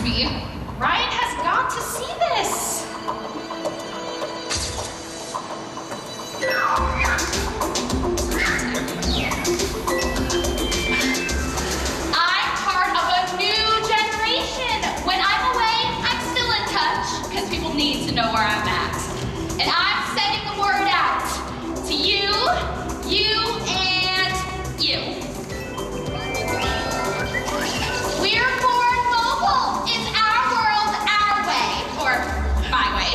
me. Ryan has got to see this. I'm part of a new generation. When I'm away, I'm still in touch, because people need to know where I'm at. And I'm sending the word out to you, and you. We're born mobile. It's our world, our way. Or my way.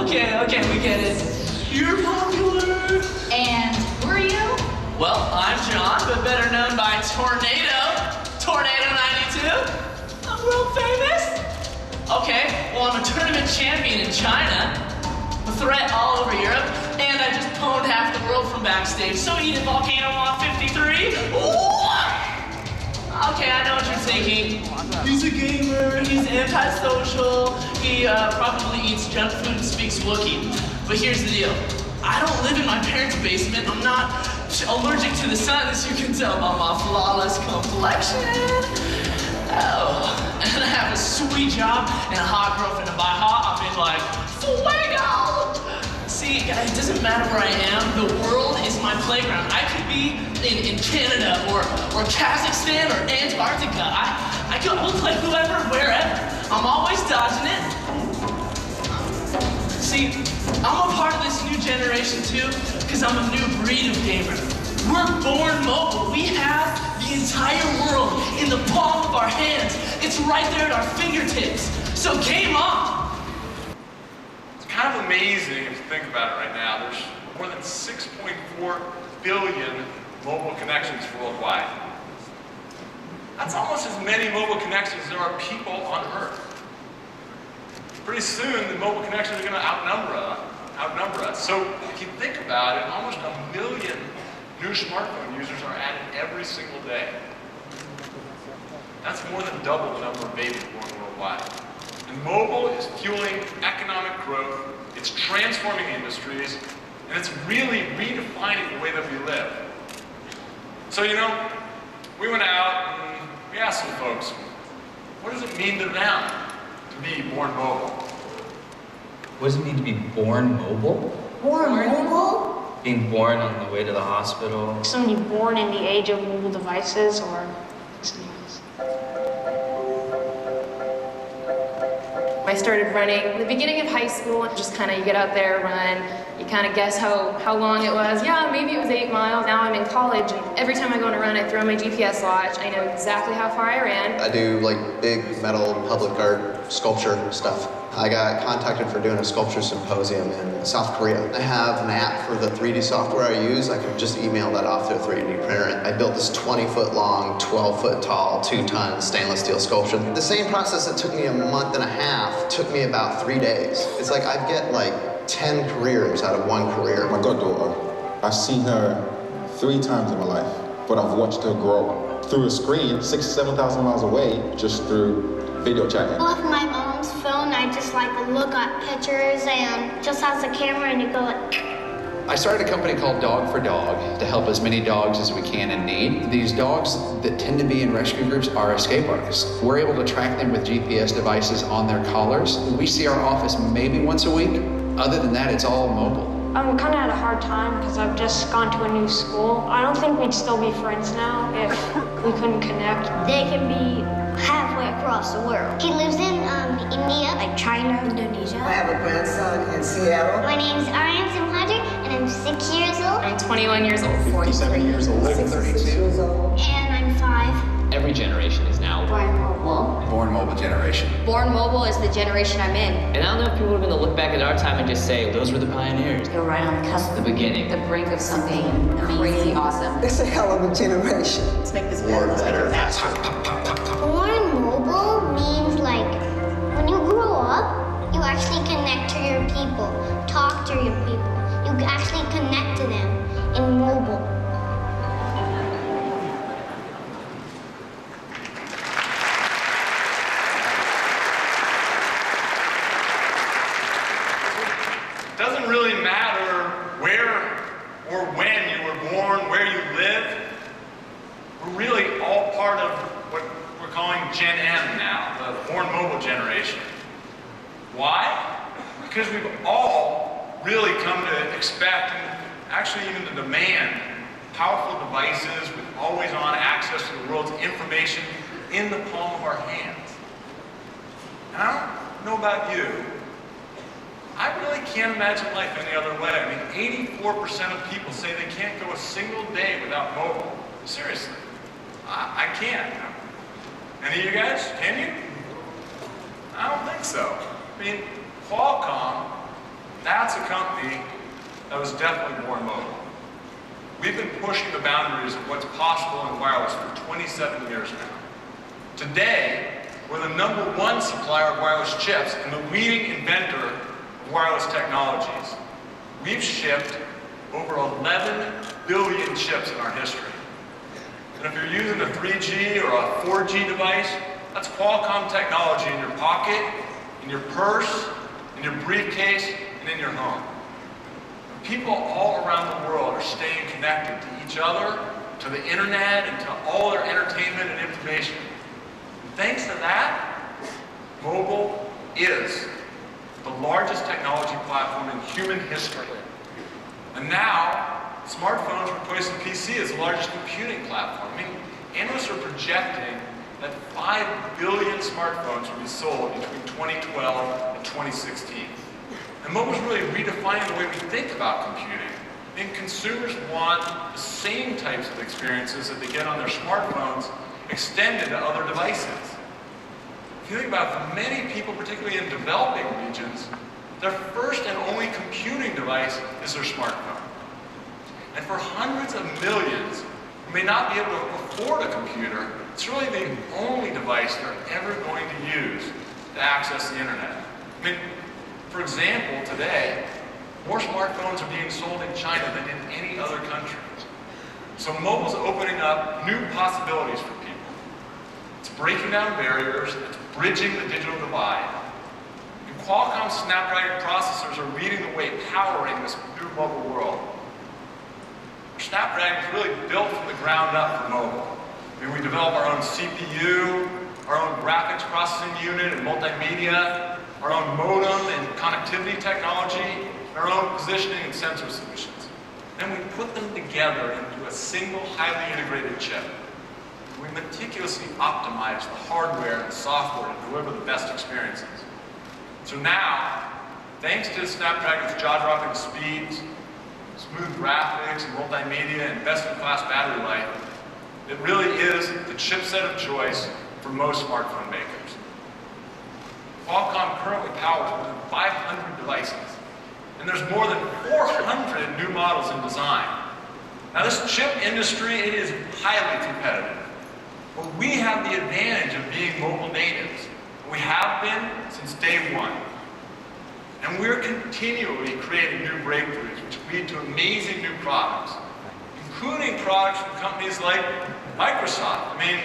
Okay, we get it. You're popular. And who are you? Well, I'm John, but better known by Tornado 92. I'm world famous. Okay, well, I'm a tournament champion in China, a threat all over Europe, and I just pwned half the world from backstage. So eat it, Volcano on 53. Ooh! Okay, I know what you're thinking. He's a gamer, he's antisocial, he probably eats junk food and speaks Wookiee. But here's the deal. I don't live in my parents' basement. I'm not allergic to the sun, as you can tell by my flawless complexion. Oh, and I have a sweet job and a hot girlfriend, and by hot, I mean like, fuego! See, guys, it doesn't matter where I am. The world is my playground. I could be in Canada or Kazakhstan or Antarctica. I will play whoever, wherever. I'm always dodging it. See, I'm a part of this new generation too, because I'm a new breed of gamer. We're born mobile. We have the entire world in the palm of our hands. It's right there at our fingertips. So game on. Kind of amazing if you think about it right now. There's more than 6.4 billion mobile connections worldwide. That's almost as many mobile connections as there are people on Earth. Pretty soon, the mobile connections are going to outnumber us. So if you think about it, almost 1 million new smartphone users are added every single day. That's more than double the number of babies born worldwide. And mobile is fueling economic growth, it's transforming industries, and it's really redefining the way that we live. So, you know, we went out and we asked some folks, what does it mean to them to be born mobile? What does it mean to be born mobile? Born mobile? Being born on the way to the hospital. Somebody born in the age of mobile devices or something else. I started running in the beginning of high school. Just kind of, you get out there, run, you kind of guess how long it was. Yeah, maybe it was 8 miles. Now I'm in college, and every time I go on a run, I throw my GPS watch. I know exactly how far I ran. I do like big metal public art sculpture stuff. I got contacted for doing a sculpture symposium in South Korea. I have an app for the 3D software I use. I can just email that off to a 3D printer. I built this 20-foot long, 12-foot tall, 2-ton stainless steel sculpture. The same process that took me a month and a half took me about 3 days. It's like I get like 10 careers out of one career. My goddaughter, I've seen her 3 times in my life, but I've watched her grow. Through a screen, 6,000 to 7,000 miles away, just through video chatting. Off my mom's phone, I just like look at pictures and just has a camera and you go like... I started a company called Dog for Dog to help as many dogs as we can in need. These dogs that tend to be in rescue groups are escape artists. We're able to track them with GPS devices on their collars. We see our office maybe once a week. Other than that, it's all mobile. I'm kind of had a hard time because I've just gone to a new school. I don't think we'd still be friends now if we couldn't connect. They can be halfway across the world. He lives in India, like China, Indonesia. I have a grandson in Seattle. My name is Ariam Simhadri, and I'm 6 years old. I'm 21 years old. 47 years old. 66 years old. And I'm 5. Every generation is now Born mobile. Born mobile generation. Born mobile is the generation I'm in. And I don't know if people are going to look back at our time and just say, those were the pioneers. You're right on the cusp. The beginning. The brink of something crazy awesome. It's a hell of a generation. Let's make this better, faster. Born mobile means like when you grow up, you actually connect to your people, talk to your people. You actually connect to them in mobile. It doesn't really matter where or when you were born, where you live. We're really all part of what we're calling Gen M now, born mobile generation. Why? Because we've all really come to expect, and actually even to demand, powerful devices with always-on access to the world's information in the palm of our hands. And I don't know about you, I really can't imagine life any other way. I mean, 84% of people say they can't go a single day without mobile. Seriously, I can't. Any of you guys, can you? I don't think so. I mean, Qualcomm, that's a company that was definitely born mobile. We've been pushing the boundaries of what's possible in wireless for 27 years now. Today, we're the #1 supplier of wireless chips and the leading inventor of wireless technologies. We've shipped over 11 billion chips in our history. And if you're using a 3G or a 4G device, that's Qualcomm technology in your pocket, in your purse, in your briefcase, and in your home. People all around the world are staying connected to each other, to the internet, and to all their entertainment and information. And thanks to that, mobile is the largest technology platform in human history. And now, smartphones replacing PC as the largest computing platform. I mean, analysts are projecting that 5 billion smartphones will be sold between 2012 and 2016. And mobile's really redefining the way we think about computing. I mean, consumers want the same types of experiences that they get on their smartphones extended to other devices. If you think about it, for many people, particularly in developing regions, their first and only computing device is their smartphone. And for hundreds of millions who may not be able to afford a computer, it's really the only device they're ever going to use to access the internet. I mean, for example, today, more smartphones are being sold in China than in any other country. So mobile's opening up new possibilities for people. It's breaking down barriers, it's bridging the digital divide. And Qualcomm Snapdragon processors are leading the way, powering this new mobile world. Snapdragon is really built from the ground up for mobile. I mean, we develop our own CPU, our own graphics processing unit and multimedia, our own modem and connectivity technology, and our own positioning and sensor solutions. Then we put them together into a single, highly integrated chip. We meticulously optimize the hardware and software to deliver the best experiences. So now, thanks to Snapdragon's jaw-dropping speeds, smooth graphics and multimedia and best-in-class battery life, it really is the chipset of choice for most smartphone makers. Qualcomm currently powers more than 500 devices, and there's more than 400 new models in design. Now this chip industry, it is highly competitive, but we have the advantage of being mobile natives. We have been since day one. And we're continually creating new breakthroughs which lead to amazing new products, including products from companies like Microsoft. I mean,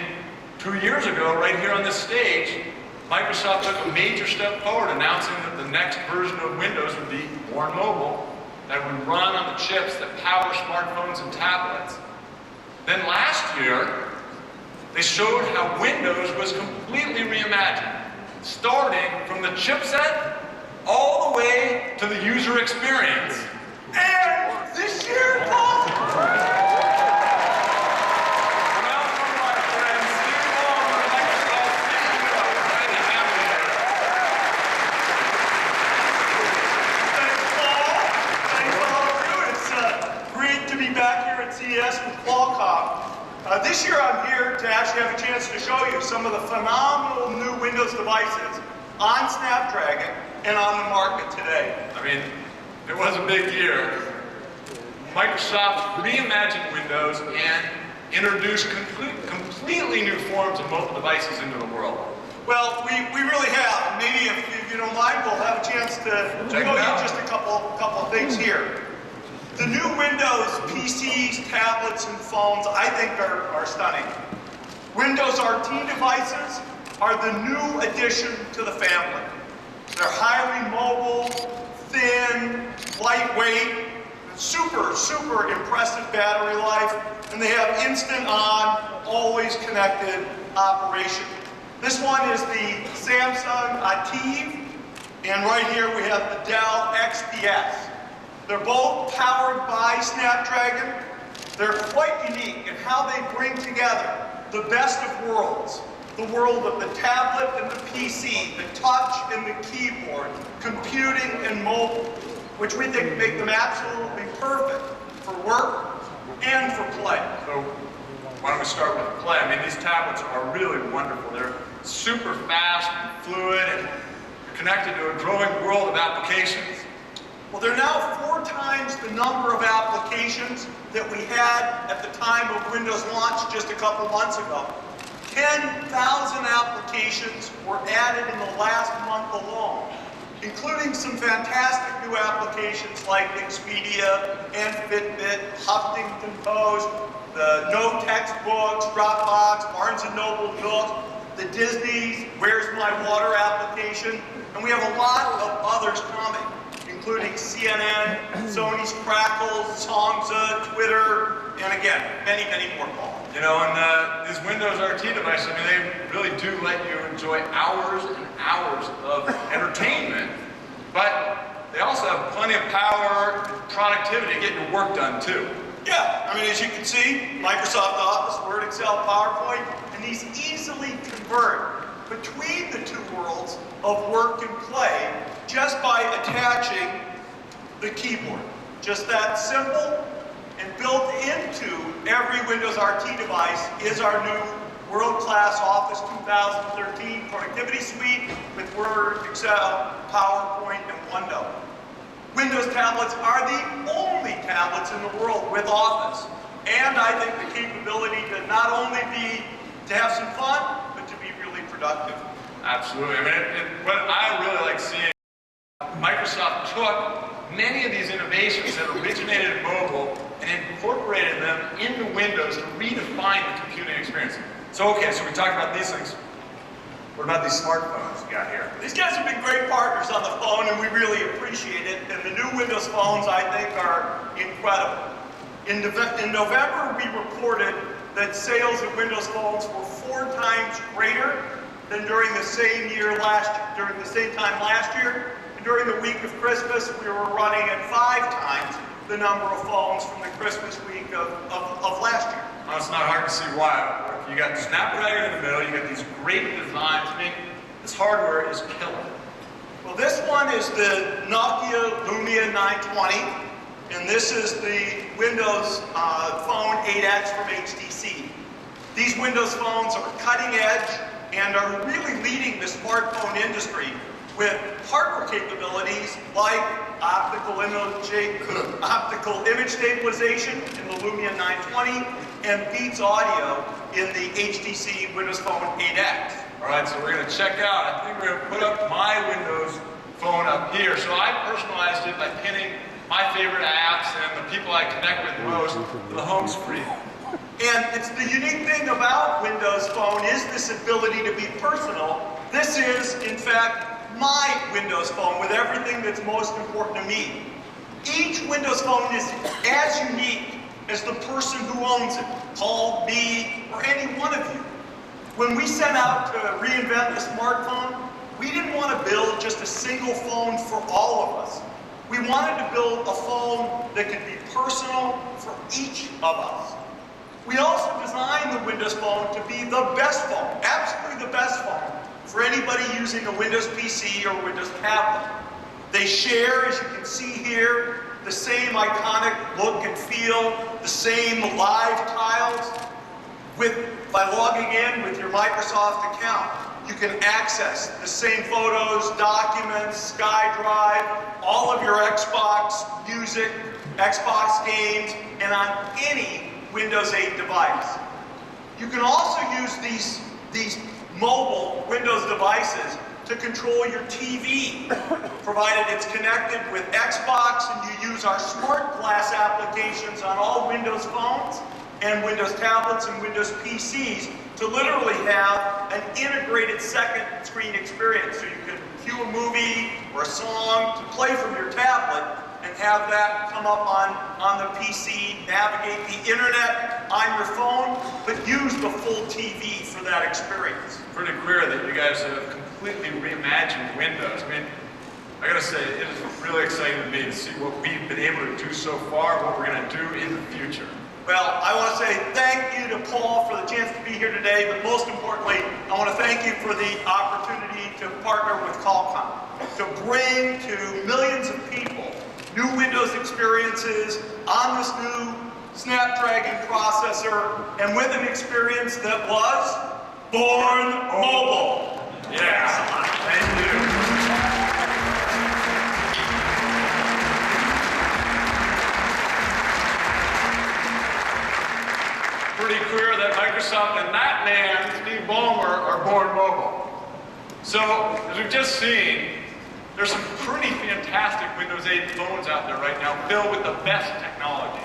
2 years ago, right here on this stage, Microsoft took a major step forward announcing that the next version of Windows would be born mobile, that would run on the chips that power smartphones and tablets. Then last year, they showed how Windows was completely reimagined, starting from the chipset all the way to the user experience. And this year, welcome my friend Steve Ballmer, Microsoft CEO. Great to have you here. Thanks, Paul. Thanks all of you. It's great to be back here at CES with Qualcomm. This year I'm here to actually have a chance to show you some of the phenomenal new Windows devices on Snapdragon and on the market today. I mean, it was a big year. Microsoft reimagined Windows and introduced completely new forms of mobile devices into the world. Well, we really have. Maybe if you don't mind, we'll have a chance to show you just a couple of things here. The new Windows PCs, tablets, and phones, I think are stunning. Windows RT devices are the new addition to the family. They're highly mobile, thin, lightweight, super impressive battery life, and they have instant on, always connected operation. This one is the Samsung Ativ, and right here we have the Dell XPS. They're both powered by Snapdragon. They're quite unique in how they bring together the best of worlds. The world of the tablet and the PC, the touch and the keyboard, computing and mobile, which we think make them absolutely perfect for work and for play. So why don't we start with play? I mean, these tablets are really wonderful. They're super fast and fluid and connected to a growing world of applications. Well, they're now 4 times the number of applications that we had at the time of Windows launch just a couple months ago. 10,000 applications were added in the last month alone, including some fantastic new applications like Expedia and Fitbit, Huffington Post, the No Textbooks, Dropbox, Barnes & Noble books, the Disney's Where's My Water application, and we have a lot of others coming, including CNN, Sony's Crackle, Songza, Twitter, and again, many, many more, Paul. You know, and these Windows RT devices, I mean, they really do let you enjoy hours and hours of entertainment, but they also have plenty of power and productivity to get your work done, too. Yeah, I mean, as you can see, Microsoft Office, Word, Excel, PowerPoint, and these easily convert between the two worlds of work and play just by attaching the keyboard. Just that simple. And built into every Windows RT device is our new world-class Office 2013 productivity suite with Word, Excel, PowerPoint, and OneNote. Windows tablets are the only tablets in the world with Office. And I think the capability to not only be to have some fun, but to be really productive. Absolutely. I mean, what I really like seeing, Microsoft took many of these innovations that originated in mobile and incorporated them into Windows to redefine the computing experience. So, okay, so we talked about these things. What about these smartphones we got here? These guys have been great partners on the phone, and we really appreciate it. And the new Windows phones, I think, are incredible. In November, we reported that sales of Windows phones were 4 times greater than during the same time last year. And during the week of Christmas, we were running at 5 times the number of phones from the Christmas week of last year. Well, it's not hard to see why. You got Snapdragon in the middle, you got these great designs. I mean, this hardware is killer. Well, this one is the Nokia Lumia 920, and this is the Windows Phone 8X from HTC. These Windows phones are cutting edge and are really leading the smartphone industry with hardware capabilities like optical image stabilization in the Lumia 920 and Beats audio in the HTC Windows Phone 8X. All right, so we're going to check out. I think we're going to put up my Windows Phone up here. So I personalized it by pinning my favorite apps and the people I connect with most to the home screen. And it's the unique thing about Windows Phone is this ability to be personal. This is, in fact, my Windows Phone with everything that's most important to me. Each Windows Phone is as unique as the person who owns it, Paul, me, or any one of you. When we set out to reinvent the smartphone, we didn't want to build just a single phone for all of us. We wanted to build a phone that could be personal for each of us. We also designed the Windows Phone to be the best phone, absolutely the best phone, for anybody using a Windows PC or Windows tablet. They share, as you can see here, the same iconic look and feel, the same live tiles. By logging in with your Microsoft account, you can access the same photos, documents, SkyDrive, all of your Xbox music, Xbox games, and on any Windows 8 device. You can also use these mobile Windows devices to control your TV, provided it's connected with Xbox and you use our Smart Glass applications on all Windows phones and Windows tablets and Windows PCs to literally have an integrated second screen experience. So you can cue a movie or a song to play from your tablet and have that come up on the PC, navigate the internet on your phone, but use the full TV for that experience. Pretty clear that you guys have completely reimagined Windows. I mean, I gotta say, it is really exciting to me to see what we've been able to do so far, what we're gonna do in the future. Well, I want to say thank you to Paul for the chance to be here today, but most importantly, I want to thank you for the opportunity to partner with Qualcomm, to bring to millions of people new Windows experiences on this new Snapdragon processor, and with an experience that was born mobile. Yeah, thank you. Pretty clear that Microsoft and that man, Steve Ballmer, are born mobile. So, as we've just seen, there's some pretty fantastic Windows 8 phones out there right now filled with the best technology.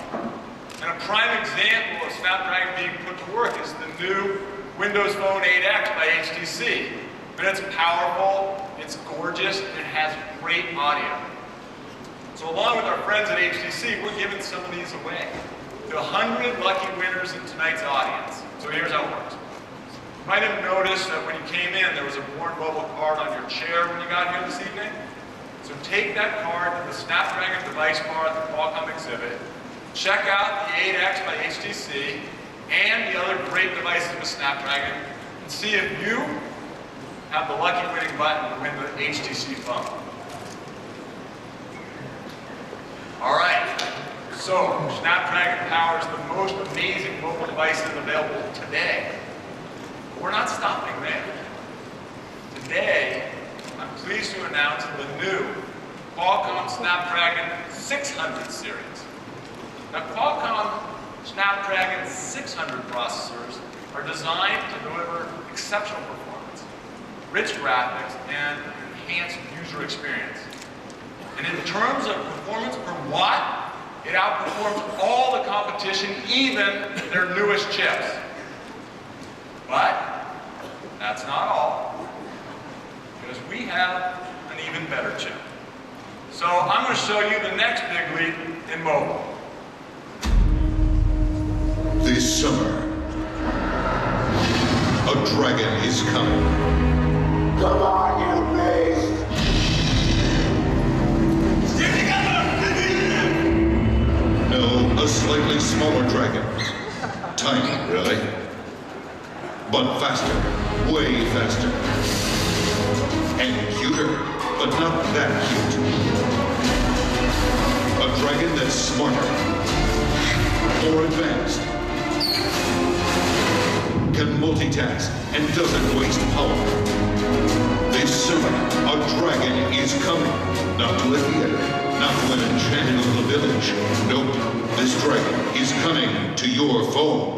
And a prime example of Snapdragon being put to work is the new Windows Phone 8X by HTC. And it's powerful, it's gorgeous, and it has great audio. So along with our friends at HTC, we're giving some of these away to 100 lucky winners in tonight's audience. So here's how it works. You might have noticed that when you came in, there was a Born Mobile card on your chair when you got here this evening. So take that card to the Snapdragon device bar at the Qualcomm exhibit, check out the 8X by HTC, and the other great devices with Snapdragon, and see if you have the lucky winning button to win the HTC phone. All right. So, Snapdragon powers the most amazing mobile devices available today. But we're not stopping there. Today, I'm pleased to announce the new Qualcomm Snapdragon 600 series. Now, Qualcomm Snapdragon 600 processors are designed to deliver exceptional performance, rich graphics, and enhanced user experience. And in terms of performance per watt, it outperforms all the competition, even their newest chips. But that's not all, because we have an even better chip. So I'm going to show you the next big leap in mobile. This summer, a dragon is coming. Come on, you beast! No, a slightly smaller dragon. Tiny, really. But faster, way faster. And cuter, but not that cute. A dragon that's smarter, more advanced, can multitask, and doesn't waste power. This summer, a dragon is coming. Not to a theater, not to an enchanted little village. Nope, this dragon is coming to your phone.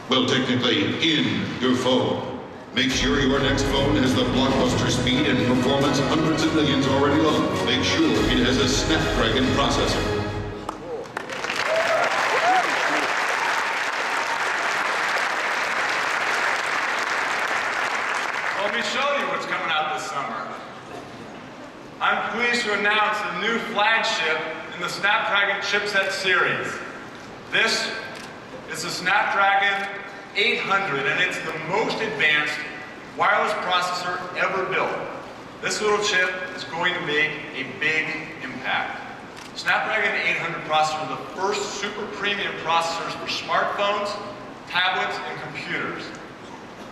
Well, technically, in your phone. Make sure your next phone has the blockbuster speed and performance hundreds of millions already love. Make sure it has a Snapdragon processor. Let me show you what's coming out this summer. I'm pleased to announce the new flagship in the Snapdragon chipset series. This is the Snapdragon 800, and it's the most advanced wireless processor ever built. This little chip is going to make a big impact. Snapdragon 800 processors are the first super premium processors for smartphones, tablets, and computers.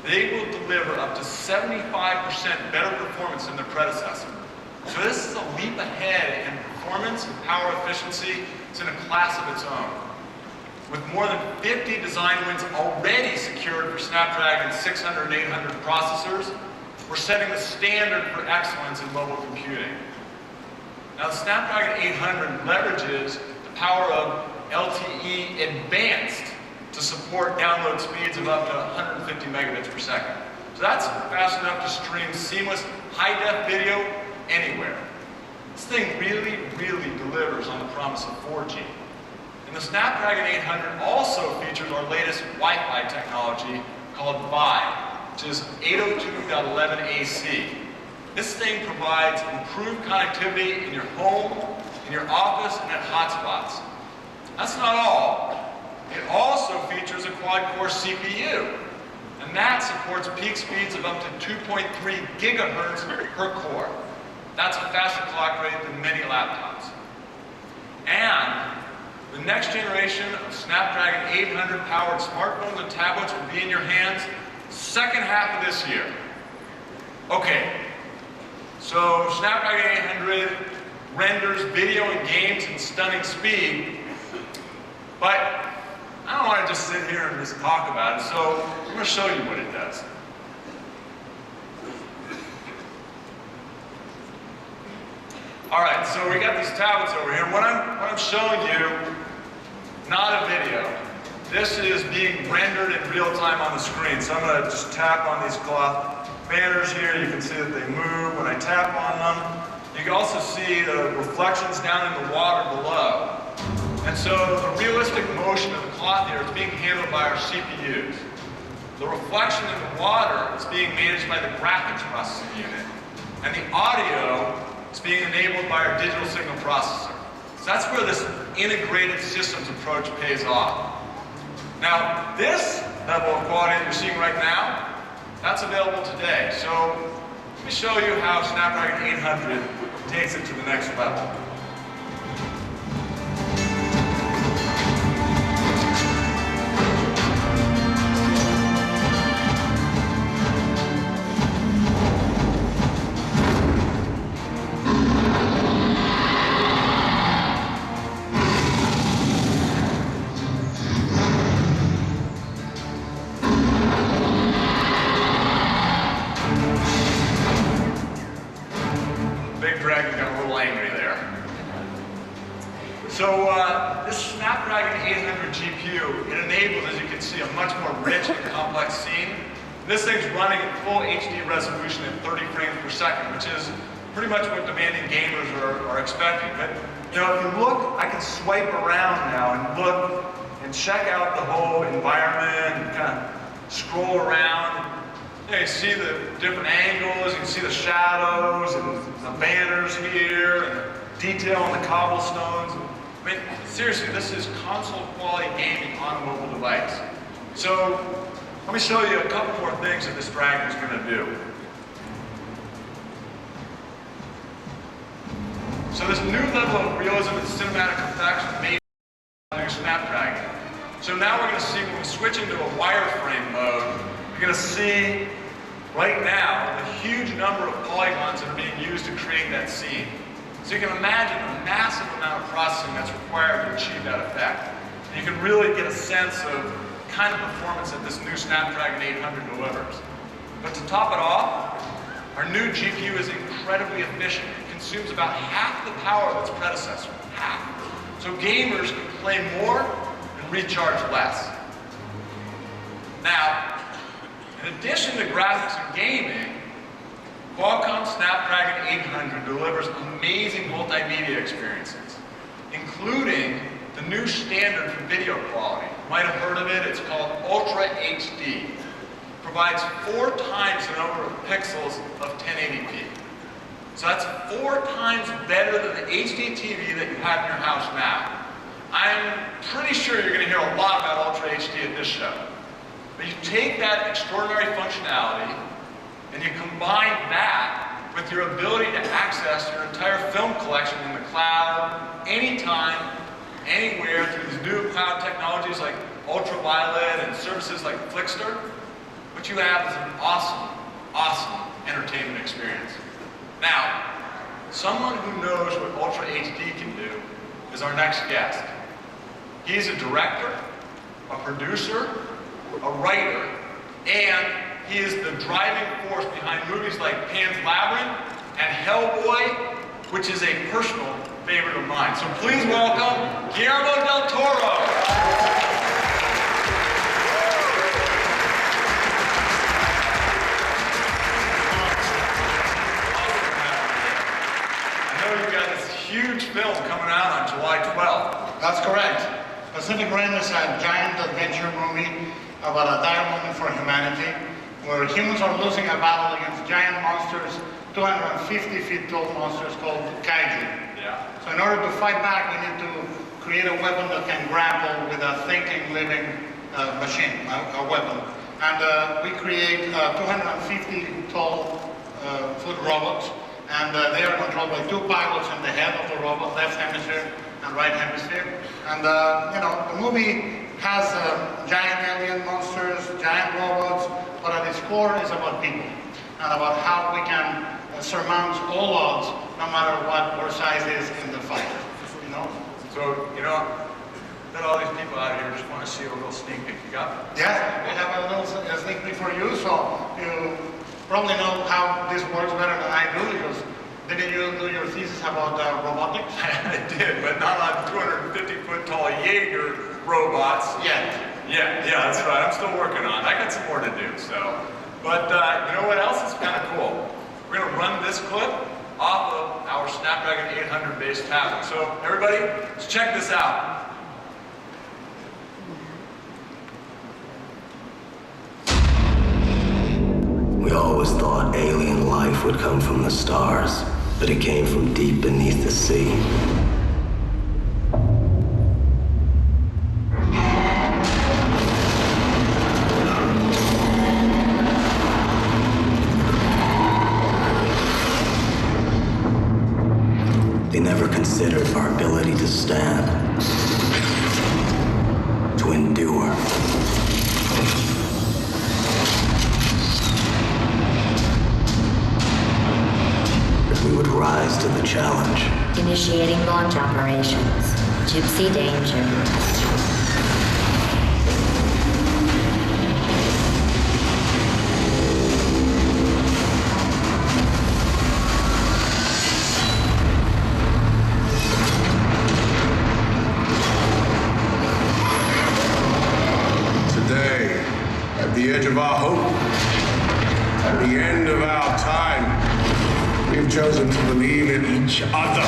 They will deliver up to 75% better performance than their predecessor. So this is a leap ahead in performance and power efficiency. It's in a class of its own. With more than 50 design wins already secured for Snapdragon 600 and 800 processors, we're setting the standard for excellence in mobile computing. Now, the Snapdragon 800 leverages the power of LTE Advanced to support download speeds of up to 150 megabits per second. So that's fast enough to stream seamless high-def video anywhere. This thing really, really delivers on the promise of 4G. And the Snapdragon 800 also features our latest Wi-Fi technology called Fi, which is 802.11ac. This thing provides improved connectivity in your home, in your office, and at hotspots. That's not all. It also features a quad-core CPU, and that supports peak speeds of up to 2.3 gigahertz per core. That's a faster clock rate than many laptops. And the next generation of Snapdragon 800 powered smartphones and tablets will be in your hands second half of this year. Okay, so Snapdragon 800 renders video and games in stunning speed, but I don't want to just sit here and just talk about it, so I'm going to show you what it does. All right, so we got these tablets over here. What I'm showing you, not a video. This is being rendered in real time on the screen. So I'm going to just tap on these cloth banners here. You can see that they move when I tap on them. You can also see the reflections down in the water below. And so the realistic motion of the cloth here is being handled by our CPUs. The reflection in the water is being managed by the graphics processing unit. And the audio is being enabled by our digital signal processor. So that's where this integrated systems approach pays off. Now, this level of quality that you're seeing right now, that's available today. So let me show you how Snapdragon 800 takes it to the next level. So this Snapdragon 800 GPU, it enables, as you can see, a much more rich and complex scene. This thing's running at full HD resolution at 30 frames per second, which is pretty much what demanding gamers are expecting. But you know, if you look, I can swipe around now and look and check out the whole environment and kind of scroll around. You know, you see the different angles, you can see the shadows and the banners here, and the detail on the cobblestones. I mean, seriously, this is console quality gaming on a mobile device. So, let me show you a couple more things that this Dragon is going to do. So this new level of realism and cinematic effects made by the new Snapdragon. So now we're going to see, when we switch into a wireframe mode, you're going to see right now the huge number of polygons that are being used to create that scene. So you can imagine the massive amount of processing that's required to achieve that effect. And you can really get a sense of the kind of performance that this new Snapdragon 800 delivers. But to top it off, our new GPU is incredibly efficient. It consumes about half the power of its predecessor, half. So gamers can play more and recharge less. Now, in addition to graphics and gaming, Qualcomm Snapdragon 800 delivers amazing multimedia experiences, including the new standard for video quality. You might have heard of it, it's called Ultra HD. It provides 4 times the number of pixels of 1080p. So that's 4 times better than the HD TV that you have in your house now. I'm pretty sure you're going to hear a lot about Ultra HD at this show. But you take that extraordinary functionality and you combine that with your ability to access your entire film collection in the cloud, anytime, anywhere, through these new cloud technologies like ultraviolet and services like Flickster. What you have is an awesome, awesome entertainment experience. Now, someone who knows what Ultra HD can do is our next guest. He's a director, a producer, a writer, and he is the driving force behind movies like Pan's Labyrinth and Hellboy, which is a personal favorite of mine. So please welcome Guillermo del Toro. I know you've got this huge film coming out on July 12th. That's correct. Pacific Rim is a giant adventure movie about a dire moment for humanity, where humans are losing a battle against giant monsters 250 feet tall monsters called kaiju. Yeah. So in order to fight back, we need to create a weapon that can grapple with a thinking, living machine, a weapon. And we create 250 tall foot robots, and they are controlled by two pilots in the head of the robot, left hemisphere and right hemisphere. And you know, the movie has giant alien monsters, giant robots, but at its core is about people and about how we can surmount all odds, no matter what our size is in the fight. You know. So you know, got all these people out here just want to see a little sneak peek. You got it? Yeah, we have a little sneak peek for you, so you probably know how this works better than I do, because didn't you do your thesis about robotics? I did, but not on 250-foot tall Jaeger robots. Yeah, that's right. I'm still working on it. I got some more to do, so. But you know what else is kind of cool? We're going to run this clip off of our Snapdragon 800 based tablet. So everybody, let's check this out. We always thought alien life would come from the stars, but it came from deep beneath the sea. They never considered our ability to stand, to endure. We would rise to the challenge. Initiating launch operations. Gypsy danger. Today, at the edge of our hope, at the end of our time, we've chosen to believe in each other.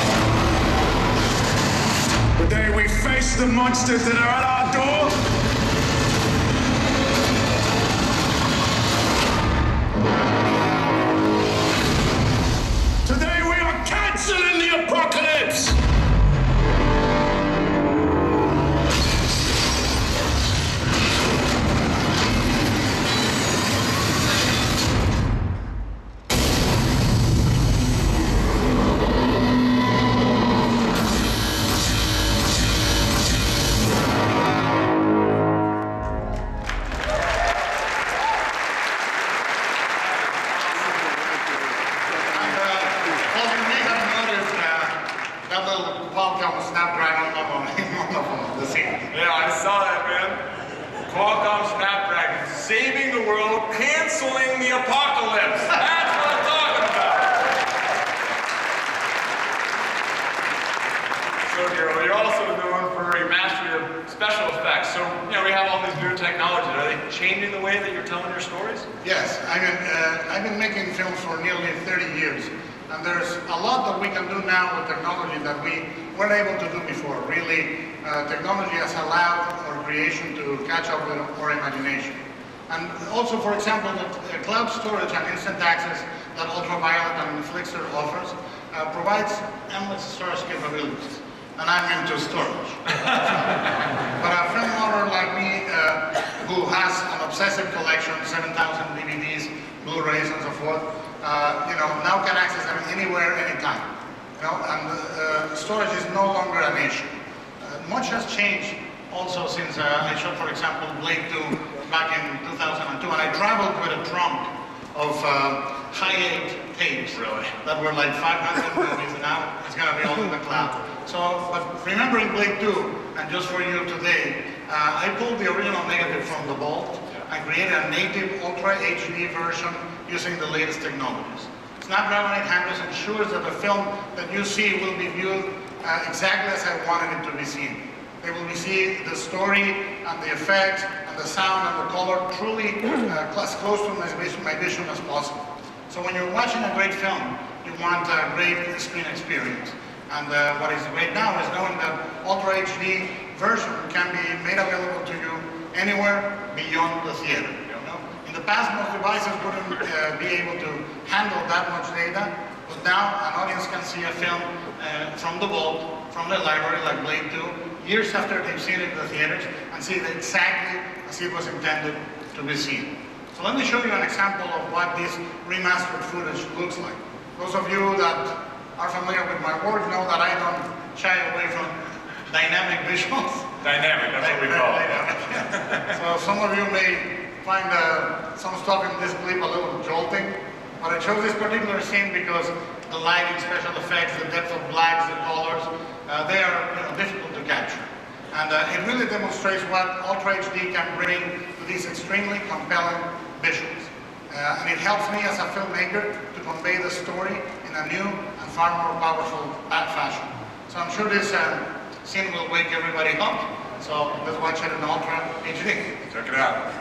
The day we face the monsters that are at our door, today we are canceling the apocalypse. Qualcomm Snapdragon on the scene. Yeah, I saw that, man. Qualcomm Snapdragon, saving the world, canceling the apocalypse. That's what I'm talking about. So, Guillermo, you're also known for your mastery of special effects. So, you know, we have all these new technologies. Are they changing the way that you're telling your stories? Yes, I've been making films for nearly 30 years. And there's a lot that we can do now with technology that we weren't able to do before. Really, technology has allowed our creation to catch up with our imagination. And also, for example, the cloud storage and instant access that Ultraviolet and Flixer offers provides endless storage capabilities. And I'm into storage. But a friend model like me, who has an obsessive collection, 7,000 DVDs, Blu-rays, and so forth, you know, now can access them anywhere, anytime. You know, and storage is no longer an issue. Much has changed also since I shot, for example, Blade 2 back in 2002, and I traveled with a trunk of high-8 tapes that were like 500 movies, and now it's going to be all in the cloud. So, but remembering Blade 2, and just for you today, I pulled the original negative from the vault and created a native Ultra HD version using the latest technologies. Snapdragon 800 ensures that the film that you see will be viewed exactly as I wanted it to be seen. They will see the story and the effects and the sound and the color truly as close to my vision as possible. So when you're watching a great film, you want a great screen experience. And what is great now is knowing that Ultra HD version can be made available to you anywhere beyond the theater. You know? In the past, most devices wouldn't be able to handle that much data, but now an audience can see a film from the vault, from the library, like Blade 2, years after they've seen it in the theaters, and see it exactly as it was intended to be seen. So let me show you an example of what this remastered footage looks like. Those of you that are familiar with my work know that I don't shy away from dynamic visuals. Dynamic, that's what we call it. So some of you may find some stuff in this clip a little jolting, but I chose this particular scene because the lighting, special effects, the depth of blacks, the colors, they are difficult to capture. And it really demonstrates what Ultra HD can bring to these extremely compelling visuals. And it helps me as a filmmaker to convey the story in a new and far more powerful fashion. So I'm sure this scene will wake everybody up. So let's watch it in Ultra HD. Check it out.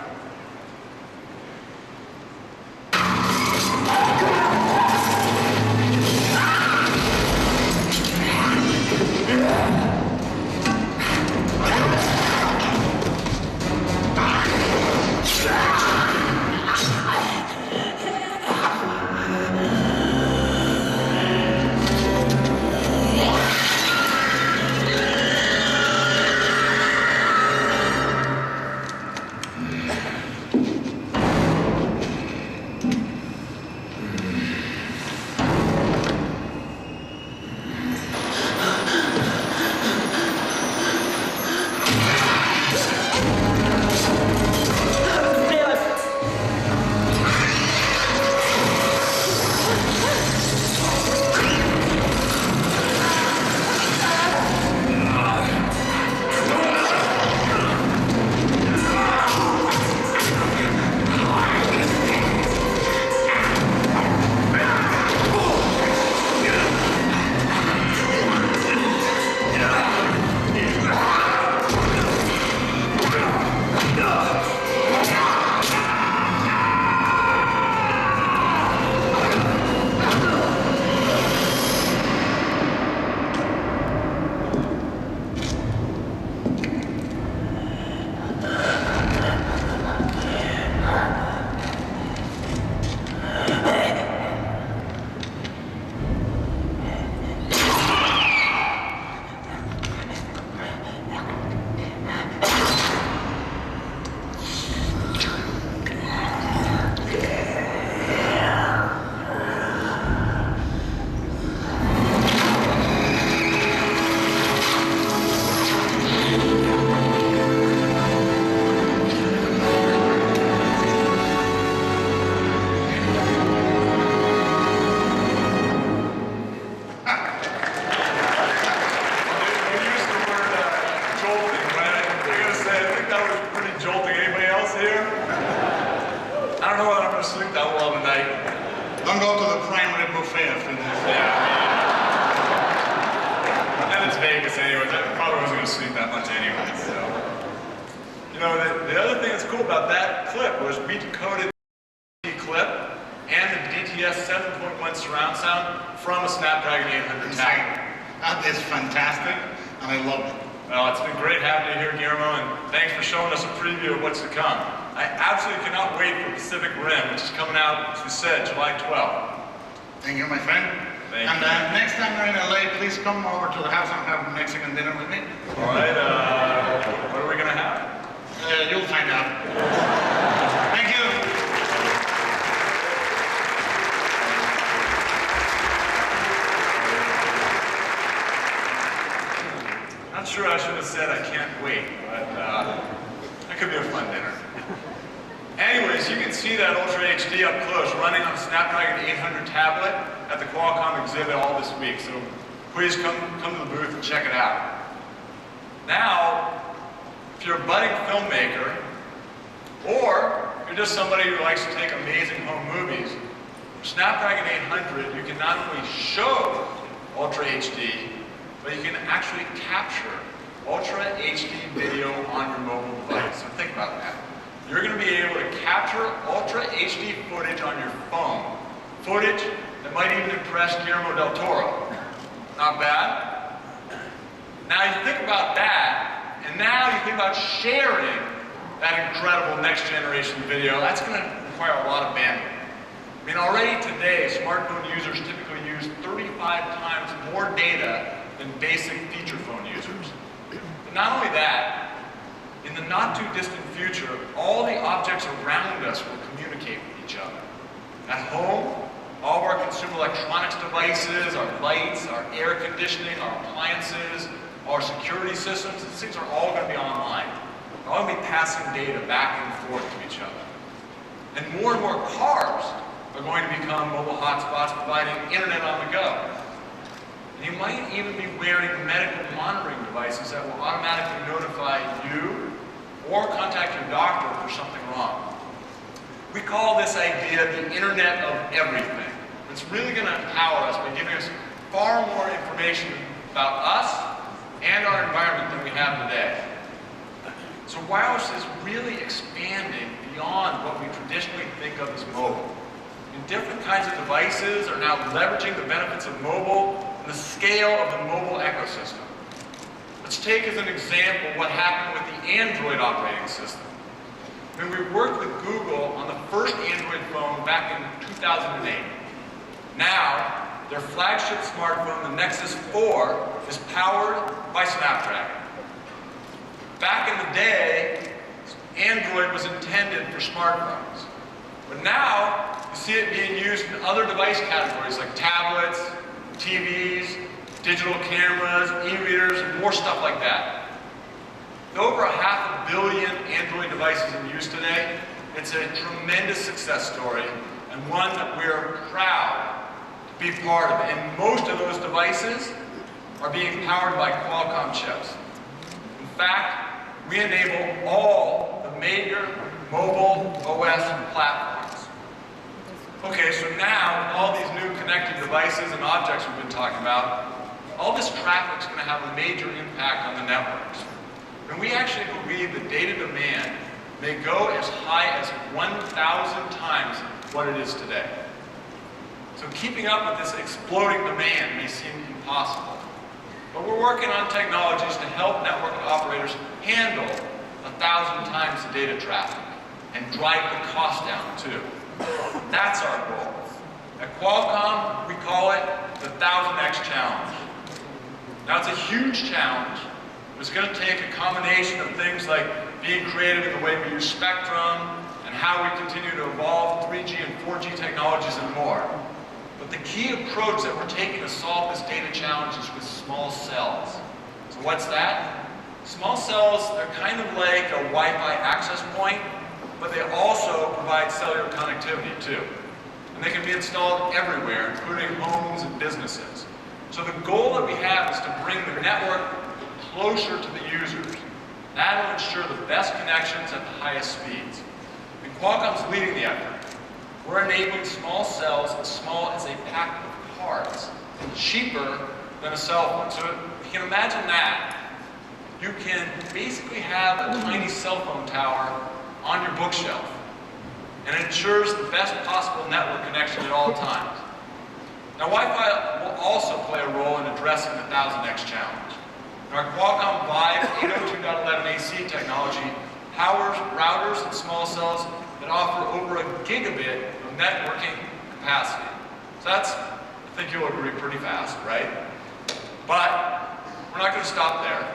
Don't go to the primary buffet after this. Yeah. And it's Vegas anyway. I probably wasn't going to sleep that much anyway. So, you know, the other thing that's cool about that clip was we decoded the clip and the DTS 7.1 surround sound from a Snapdragon 800 tablet. That is fantastic, and I love it. Well, it's been great having you here, Guillermo, and thanks for showing us a preview of what's to come. I absolutely cannot wait for Pacific Rim, which is coming out, as we said, July 12th. Thank you, my friend. Thank and you. Next time you're in LA, please come over to the house and have Mexican dinner with me. All right, what are we going to have? You'll find out. Thank you. Not sure I should have said I can't wait, but that could be a fun dinner. Anyways, you can see that Ultra HD up close running on the Snapdragon 800 tablet at the Qualcomm exhibit all this week, so please come to the booth and check it out. Now, if you're a budding filmmaker, or you're just somebody who likes to take amazing home movies, for Snapdragon 800 you can not only show Ultra HD, but you can actually capture Ultra HD video on your mobile device. So think about that. You're going to be able to capture Ultra HD footage on your phone. Footage that might even impress Guillermo del Toro. Not bad? Now you think about that, and now you think about sharing that incredible next generation video. That's going to require a lot of bandwidth. I mean, already today, smartphone users typically use 35 times more data than basic feature phone users. But not only that, in the not too distant future, all the objects around us will communicate with each other. At home, all of our consumer electronics devices, our lights, our air conditioning, our appliances, our security systems, these things are all going to be online. They're all going to be passing data back and forth to each other. And more cars are going to become mobile hotspots providing internet on the go. And you might even be wearing medical monitoring devices that will automatically notify you or contact your doctor for something wrong. We call this idea the Internet of Everything. It's really going to empower us by giving us far more information about us and our environment than we have today. So wireless is really expanding beyond what we traditionally think of as mobile. And different kinds of devices are now leveraging the benefits of mobile and the scale of the mobile ecosystem. Let's take as an example what happened with the Android operating system. I mean, we worked with Google on the first Android phone back in 2008. Now, their flagship smartphone, the Nexus 4, is powered by Snapdragon. Back in the day, Android was intended for smartphones. But now, you see it being used in other device categories like tablets, TVs, digital cameras, e-readers, and more stuff like that. With over 500 million Android devices in use today, it's a tremendous success story and one that we're proud to be part of. And most of those devices are being powered by Qualcomm chips. In fact, we enable all the major mobile OS platforms. Okay, so now with all these new connected devices and objects we've been talking about, all this traffic is going to have a major impact on the networks. And we actually believe that data demand may go as high as 1,000 times what it is today. So keeping up with this exploding demand may seem impossible. But we're working on technologies to help network operators handle 1,000 times the data traffic and drive the cost down too. That's our goal. At Qualcomm, we call it the 1000X challenge. Now it's a huge challenge. It's going to take a combination of things like being creative in the way we use spectrum and how we continue to evolve 3G and 4G technologies and more. But the key approach that we're taking to solve this data challenge is with small cells. So what's that? Small cells, they're kind of like a Wi-Fi access point, but they also provide cellular connectivity too. And they can be installed everywhere, including homes and businesses. So the goal that we have is to bring the network closer to the users. That'll ensure the best connections at the highest speeds. And Qualcomm's leading the effort. We're enabling small cells as small as a pack of cards, and cheaper than a cell phone. So if you can imagine that, you can basically have a tiny cell phone tower on your bookshelf. And it ensures the best possible network connection at all times. Now Wi-Fi will also play a role in addressing the 1000X challenge. Our Qualcomm Vive 802.11ac technology powers routers and small cells that offer over 1 gigabit of networking capacity. So that's, I think you'll agree, pretty fast, right? But we're not going to stop there.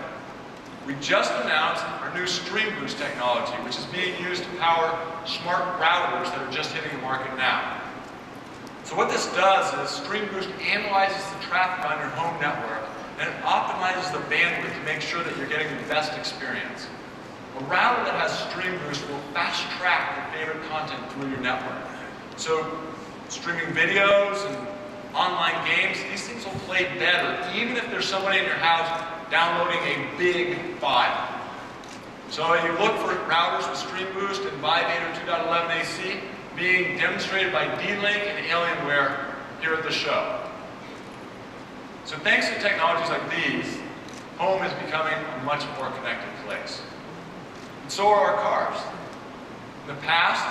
We just announced our new Stream Boost technology, which is being used to power smart routers that are just hitting the market now. So what this does is Stream Boost analyzes the traffic on your home network and it optimizes the bandwidth to make sure that you're getting the best experience. A router that has Stream Boost will fast track your favorite content through your network. So streaming videos and online games, these things will play better, even if there's somebody in your house downloading a big file. So you look for routers with Stream Boost and Vive 802.11ac being demonstrated by D-Link and Alienware here at the show. So thanks to technologies like these, home is becoming a much more connected place. And so are our cars. In the past,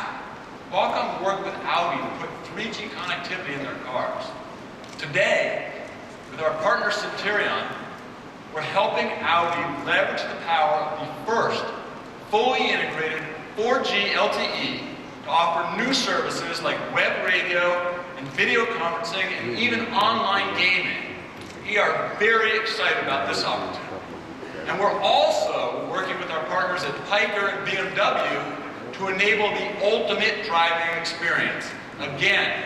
Qualcomm worked with Audi to put 3G connectivity in their cars. Today, with our partner Centurion, we're helping Audi leverage the power of the first fully integrated 4G LTE to to offer new services like web radio and video conferencing and even online gaming. We are very excited about this opportunity. And we're also working with our partners at Piker and BMW to enable the ultimate driving experience. Again,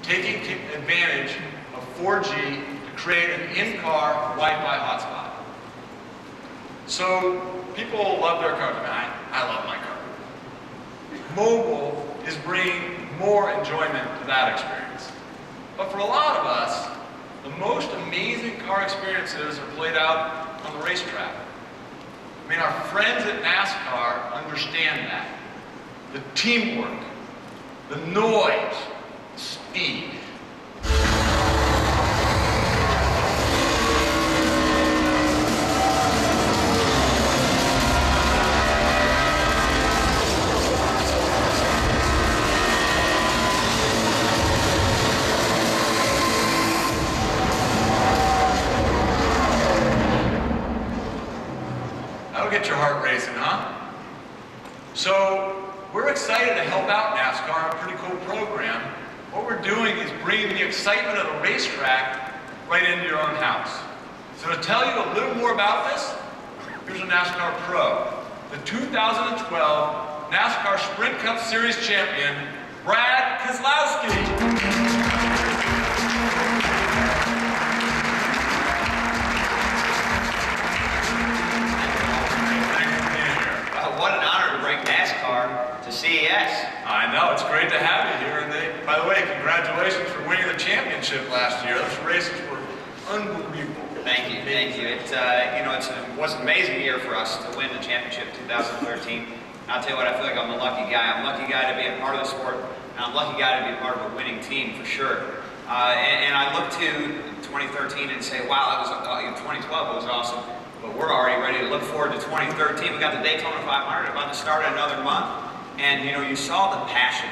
taking advantage of 4G to create an in-car Wi-Fi hotspot. So people love their cars. I love my car. Mobile is bringing more enjoyment to that experience. But for a lot of us, the most amazing car experiences are played out on the racetrack. I mean, our friends at NASCAR understand that. The teamwork, the noise, speed. That'll get your heart racing, huh? So, we're excited to help out NASCAR, a pretty cool program. What we're doing is bringing the excitement of the racetrack right into your own house. So to tell you a little more about this, here's a NASCAR Pro, the 2012 NASCAR Sprint Cup Series champion, Brad Keselowski. What an honor to bring NASCAR to CES. I know, it's great to have you here. And by the way, congratulations for winning the championship last year. Those races were unbelievable. Thank you, thank you. It was an amazing year for us to win the championship 2013. I'll tell you what, I feel like I'm a lucky guy. I'm a lucky guy to be a part of the sport, and I'm a lucky guy to be a part of a winning team for sure. And I look to 2013 and say, wow, that was 2012 was awesome. But we're already ready to look forward to 2013. We got the Daytona 500 about to start in another month. And you saw the passion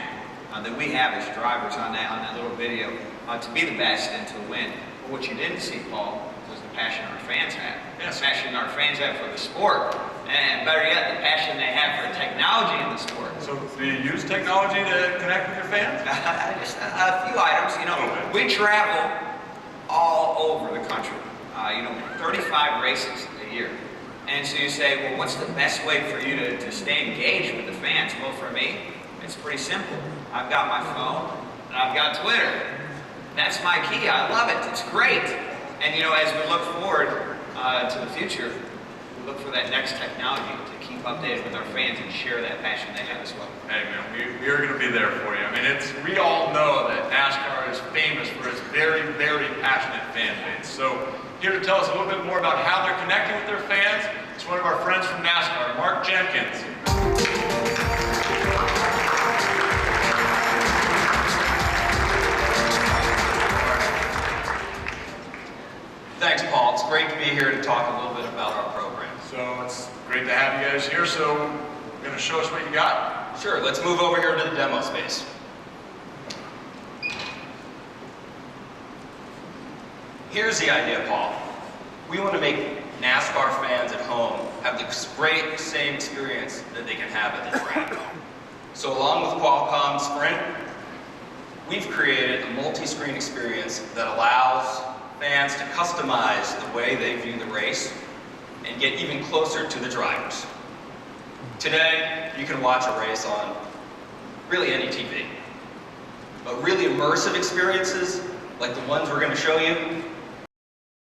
that we have as drivers on that little video to be the best and to win. But what you didn't see, Paul, was the passion our fans have. Yes. The passion our fans have for the sport. And better yet, the passion they have for technology in the sport. So do you use technology to connect with your fans? Just a few items. We travel all over the country. 35 races a year. And so you say, well, what's the best way for you to stay engaged with the fans? Well, for me, it's pretty simple. I've got my phone, and I've got Twitter. That's my key. I love it. It's great. And, as we look forward to the future, we look for that next technology to keep updated with our fans and share that passion they have as well. Hey, man, we're going to be there for you. I mean, we all know that NASCAR is famous for its very, very passionate fan base. So, here to tell us a little bit more about how they're connecting with their fans is one of our friends from NASCAR, Mark Jenkins. Thanks, Paul. It's great to be here to talk a little bit about our program. So it's great to have you guys here. So you're going to show us what you got? Sure. Let's move over here to the demo space. Here's the idea, Paul. We want to make NASCAR fans at home have the great same experience that they can have at the track. So along with Qualcomm Sprint, we've created a multi-screen experience that allows fans to customize the way they view the race and get even closer to the drivers. Today, you can watch a race on really any TV. But really immersive experiences, like the ones we're going to show you,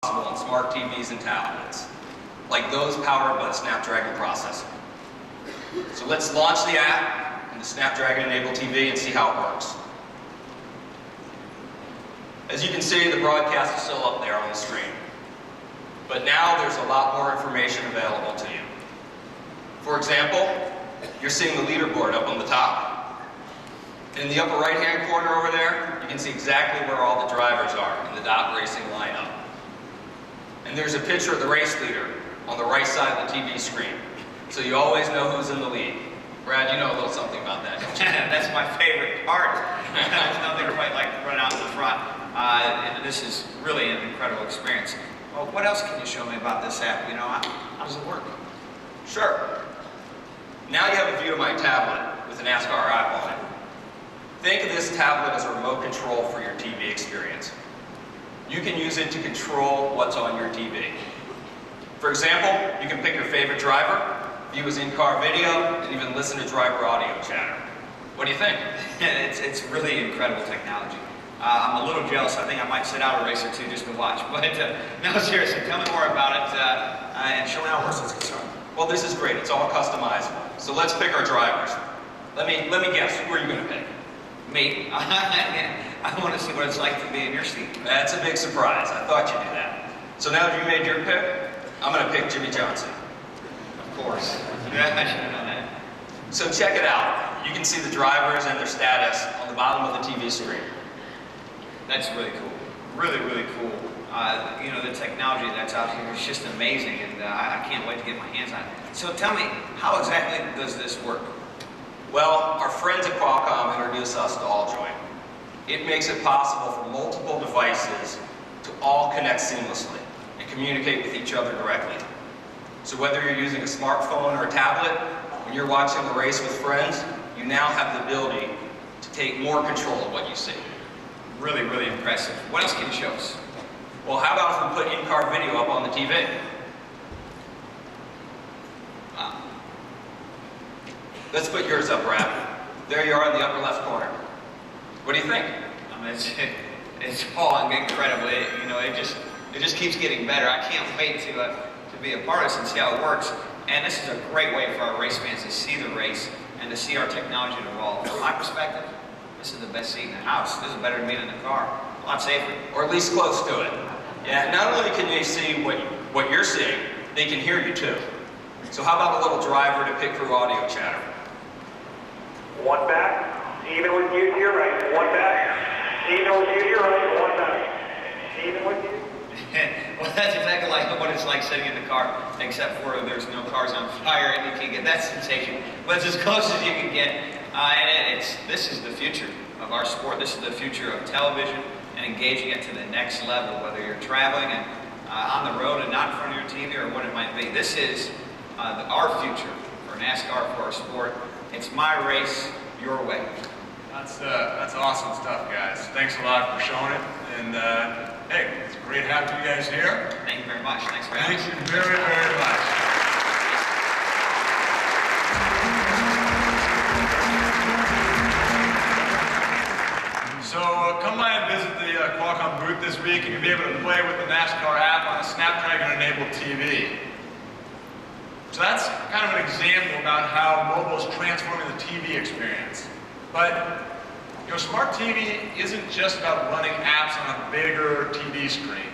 on smart TVs and tablets, like those powered by the Snapdragon processor. So let's launch the app and the Snapdragon-enabled TV and see how it works. As you can see, the broadcast is still up there on the screen. But now there's a lot more information available to you. For example, you're seeing the leaderboard up on the top. In the upper right-hand corner over there, you can see exactly where all the drivers are in the dot racing lineup. And there's a picture of the race leader on the right side of the TV screen. So you always know who's in the lead. Brad, you know a little something about that, don't you? That's my favorite part. There's nothing quite like to run out in the front. And this is really an incredible experience. Well, what else can you show me about this app? How does it work? Sure. Now you have a view of my tablet with the NASCAR app on it. Think of this tablet as a remote control for your TV experience. You can use it to control what's on your TV. For example, you can pick your favorite driver, view his in-car video, and even listen to driver audio chatter. What do you think? It's really incredible technology. I'm a little jealous. I think I might sit out a race or two just to watch. But no, seriously, tell me more about it and show me how it works. Well, this is great. It's all customizable. So let's pick our drivers. Let me guess. Who are you going to pick? Me? I want to see what it's like to be in your seat. That's a big surprise. I thought you'd do that. So now that you made your pick, I'm going to pick Jimmy Johnson. Of course. Yeah, I should have known that. So check it out. You can see the drivers and their status on the bottom of the TV screen. That's really cool. Really, really cool. You know, the technology that's out here is just amazing, and I can't wait to get my hands on it. So tell me, how exactly does this work? Well, our friends at Qualcomm introduced us to AllJoin. It makes it possible for multiple devices to all connect seamlessly and communicate with each other directly. So whether you're using a smartphone or a tablet, when you're watching the race with friends, you now have the ability to take more control of what you see. Really, really impressive. What else can you show us? Well, how about if we put in-car video up on the TV? Let's put yours up, Brad. There you are in the upper left corner. What do you think? I mean, it's all incredible. It just keeps getting better. I can't wait to be a part of this and see how it works. And this is a great way for our race fans to see the race and to see our technology evolve. From my perspective, this is the best seat in the house. This is better than being in the car. A lot safer. Or at least close to it. Yeah, not only can they see what you're seeing, they can hear you too. So how about a little driver to pick through audio chatter? One back, even with you to your right. One back, even with you to your right. One back, even with you. Well, that's exactly like what it's like sitting in the car, except for there's no cars on fire and you can get that sensation. But it's as close as you can get. And this is the future of our sport. This is the future of television and engaging it to the next level, whether you're traveling and on the road and not in front of your TV or what it might be. This is our future for NASCAR, for our sport. It's my race, your way. That's awesome stuff, guys. Thanks a lot for showing it. And hey, it's great having you guys here. Thank you very much. Thanks for having us. Thank you very, very much. So come by and visit the Qualcomm booth this week, and you'll be able to play with the NASCAR app on a Snapdragon-enabled TV. So that's kind of an example about how mobile is transforming the TV experience. But smart TV isn't just about running apps on a bigger TV screen.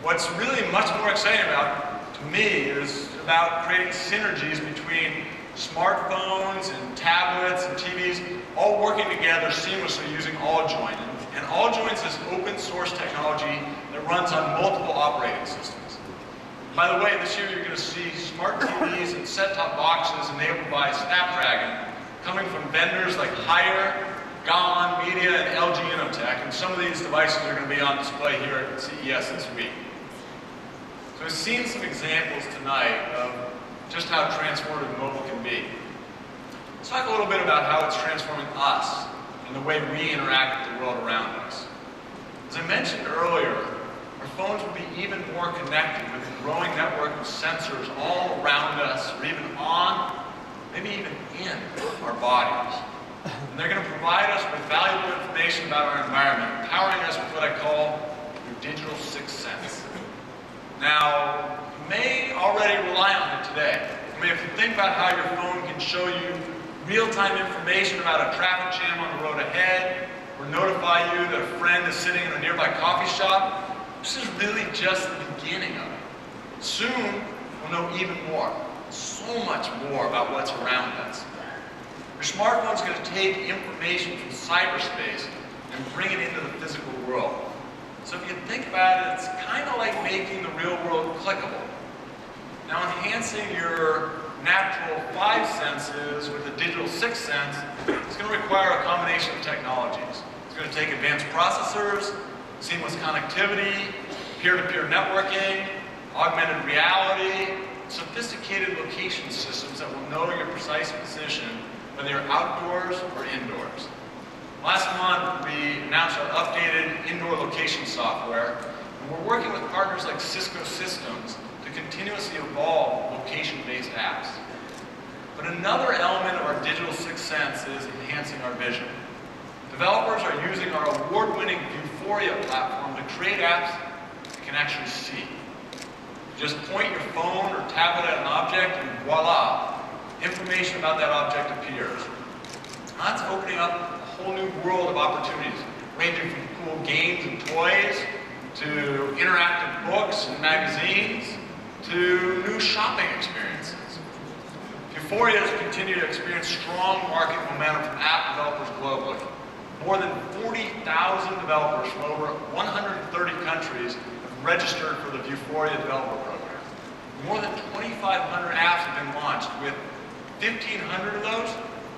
What's really much more exciting about, to me, is about creating synergies between smartphones and tablets and TVs all working together seamlessly using AllJoin. And AllJoin is this open source technology that runs on multiple operating systems. By the way, this year you're going to see smart TVs and set-top boxes enabled by Snapdragon coming from vendors like Haier, GON, Media, and LG Innotek, and some of these devices are going to be on display here at CES this week. So we've seen some examples tonight of just how transformative mobile can be. Let's talk a little bit about how it's transforming us and the way we interact with the world around us. As I mentioned earlier, our phones will be even more connected with a growing network of sensors all around us, or even on, maybe even in our bodies. And they're going to provide us with valuable information about our environment, empowering us with what I call your digital sixth sense. Now, you may already rely on it today. I mean, if you think about how your phone can show you real-time information about a traffic jam on the road ahead, or notify you that a friend is sitting in a nearby coffee shop, this is really just the beginning of it. Soon, we'll know even more, so much more about what's around us. Your smartphone's going to take information from cyberspace and bring it into the physical world. So if you think about it, it's kind of like making the real world clickable. Now, enhancing your natural five senses with a digital sixth sense is going to require a combination of technologies. It's going to take advanced processors, seamless connectivity, peer-to-peer networking, augmented reality, sophisticated location systems that will know your precise position whether you're outdoors or indoors. Last month, we announced our updated indoor location software, and we're working with partners like Cisco Systems to continuously evolve location-based apps. But another element of our digital sixth sense is enhancing our vision. Developers are using our award-winning Vuforia platform to create apps that can actually see. Just point your phone or tablet at an object and voila, information about that object appears. That's opening up a whole new world of opportunities, ranging from cool games and toys, to interactive books and magazines, to new shopping experiences. Vuforia has continued to experience strong market momentum from app developers globally. More than 40,000 developers from over 130 countries have registered for the Vuforia Developer Program. More than 2,500 apps have been launched, with 1,500 of those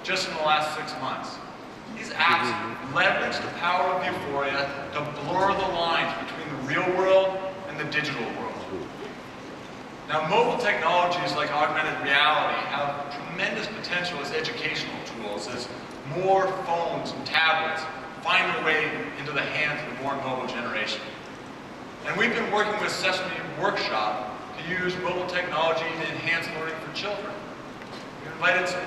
just in the last 6 months. These apps leverage the power of Vuforia to blur the lines between the real world and the digital world. Now, mobile technologies like augmented reality have tremendous potential as educational tools, as more phones and tablets find their way into the hands of the more mobile generation. And we've been working with Sesame Workshop to use mobile technology to enhance learning for children. We invited some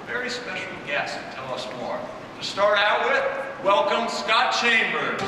very special guests to tell us more. To start out with, welcome Scott Chambers.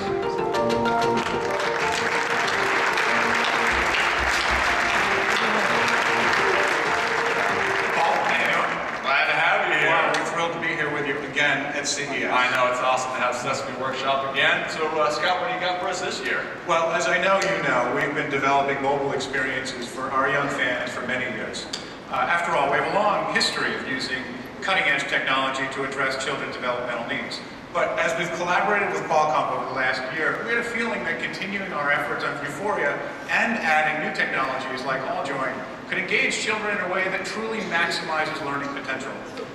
Glad to have you here. Wow, we're thrilled to be here with you again at CES. I know, it's awesome to have Sesame Workshop again. So, Scott, what do you got for us this year? Well, as I know you know, we've been developing mobile experiences for our young fans for many years. After all, we have a long history of using cutting-edge technology to address children's developmental needs. But as we've collaborated with Qualcomm over the last year, we had a feeling that continuing our efforts on Vuforia and adding new technologies like AllJoin could engage children in a way that truly maximizes learning potential.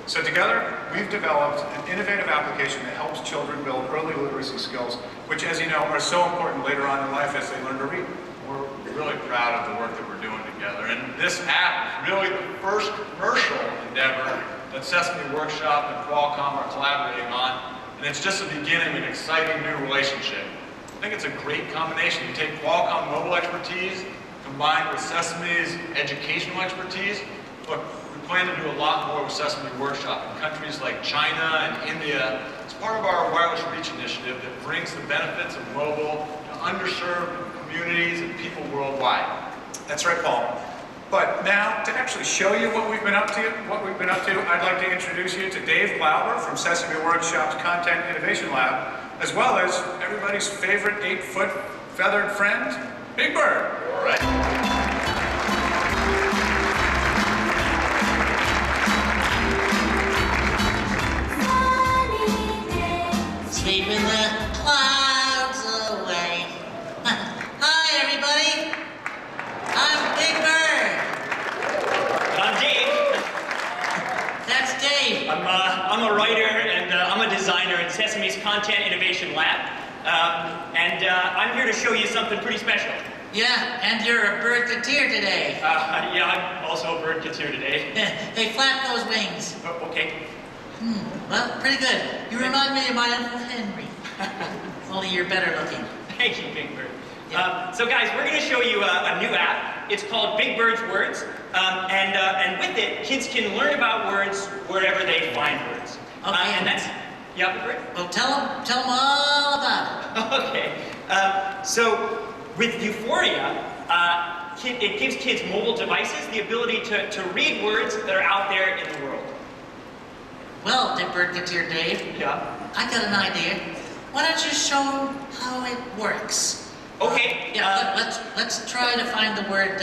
So together, we've developed an innovative application that helps children build early literacy skills, which, as you know, are so important later on in life as they learn to read. We're really proud of the work that we're doing together. And this app is really the first commercial endeavor that Sesame Workshop and Qualcomm are collaborating on. And it's just the beginning of an exciting new relationship. I think it's a great combination. You take Qualcomm mobile expertise combined with Sesame's educational expertise. Look, we plan to do a lot more with Sesame Workshop in countries like China and India. It's part of our wireless reach initiative that brings the benefits of mobile to underserved communities and people worldwide. That's right, Paul. But now, to actually show you what we've been up to, I'd like to introduce you to Dave Ballmer from Sesame Workshop's Content Innovation Lab, as well as everybody's favorite 8-foot feathered friend, Big Bird. All right. Sweeping the clouds away. Hi, everybody. I'm Big Bird. I'm Dave. That's Dave. I'm a writer and I'm a designer in Sesame's Content Innovation Lab. I'm here to show you something pretty special. Yeah, and you're a bird Katir today. Yeah, I'm also a bird Katir today. Hey, flap those wings. Okay. Well, pretty good. You remind me of my Uncle Henry. Only you're better looking. Thank you, Big Bird. So guys, we're going to show you a new app. It's called Big Bird's Words. And with it, kids can learn about words wherever they find words. Okay. And that's... Yeah, Big Bird? Well, tell them all about it. Okay. So with Vuforia, it gives kids mobile devices the ability to read words that are out there in the world. Well, Bird Katir Dave. Yeah? I got an idea. Why don't you show them how it works? Okay. Let's try to find the word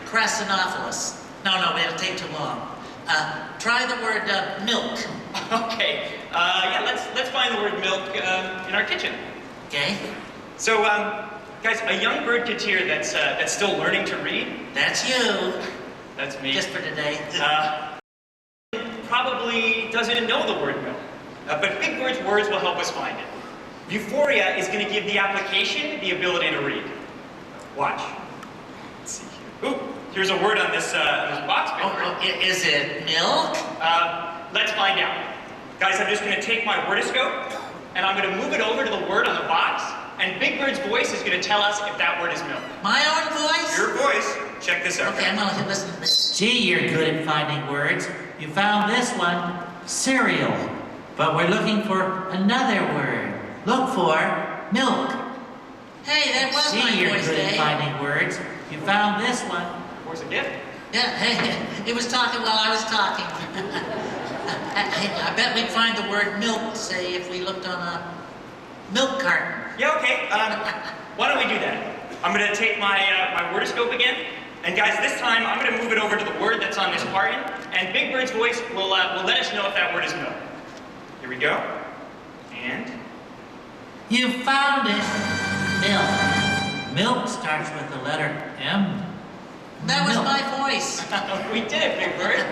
Crasinophilus. No, it'll take too long. Try the word milk. Okay. Let's find the word milk in our kitchen. Okay. So, guys, a young bird Katir that's still learning to read. That's you. That's me. Just for today. Probably doesn't know the word milk. But Big Bird's Words will help us find it. Vuforia is going to give the application the ability to read. Watch. Let's see here. Ooh, here's a word on this box. Is it milk? Let's find out. Guys, I'm just going to take my wordoscope and I'm going to move it over to the word on the box, and Big Bird's voice is going to tell us if that word is milk. My own voice? Your voice. Check this out. Okay, I'm going to listen to this. Gee, you're good at finding words. You found this one, cereal. But we're looking for another word. Look for milk. Hey, that was my voice. Gee, you're good at finding words. You found this one. Where's the gift? Yeah, hey, it was talking while I was talking. I bet we'd find the word milk, say, if we looked on a milk carton. Yeah, okay. Why don't we do that? I'm going to take my wordoscope again. And guys, this time I'm going to move it over to the word that's on this carton. And Big Bird's voice will let us know if that word is milk. Here we go. And? You found it. Milk. Milk starts with the letter M. That was my voice. We did it, Big Bird.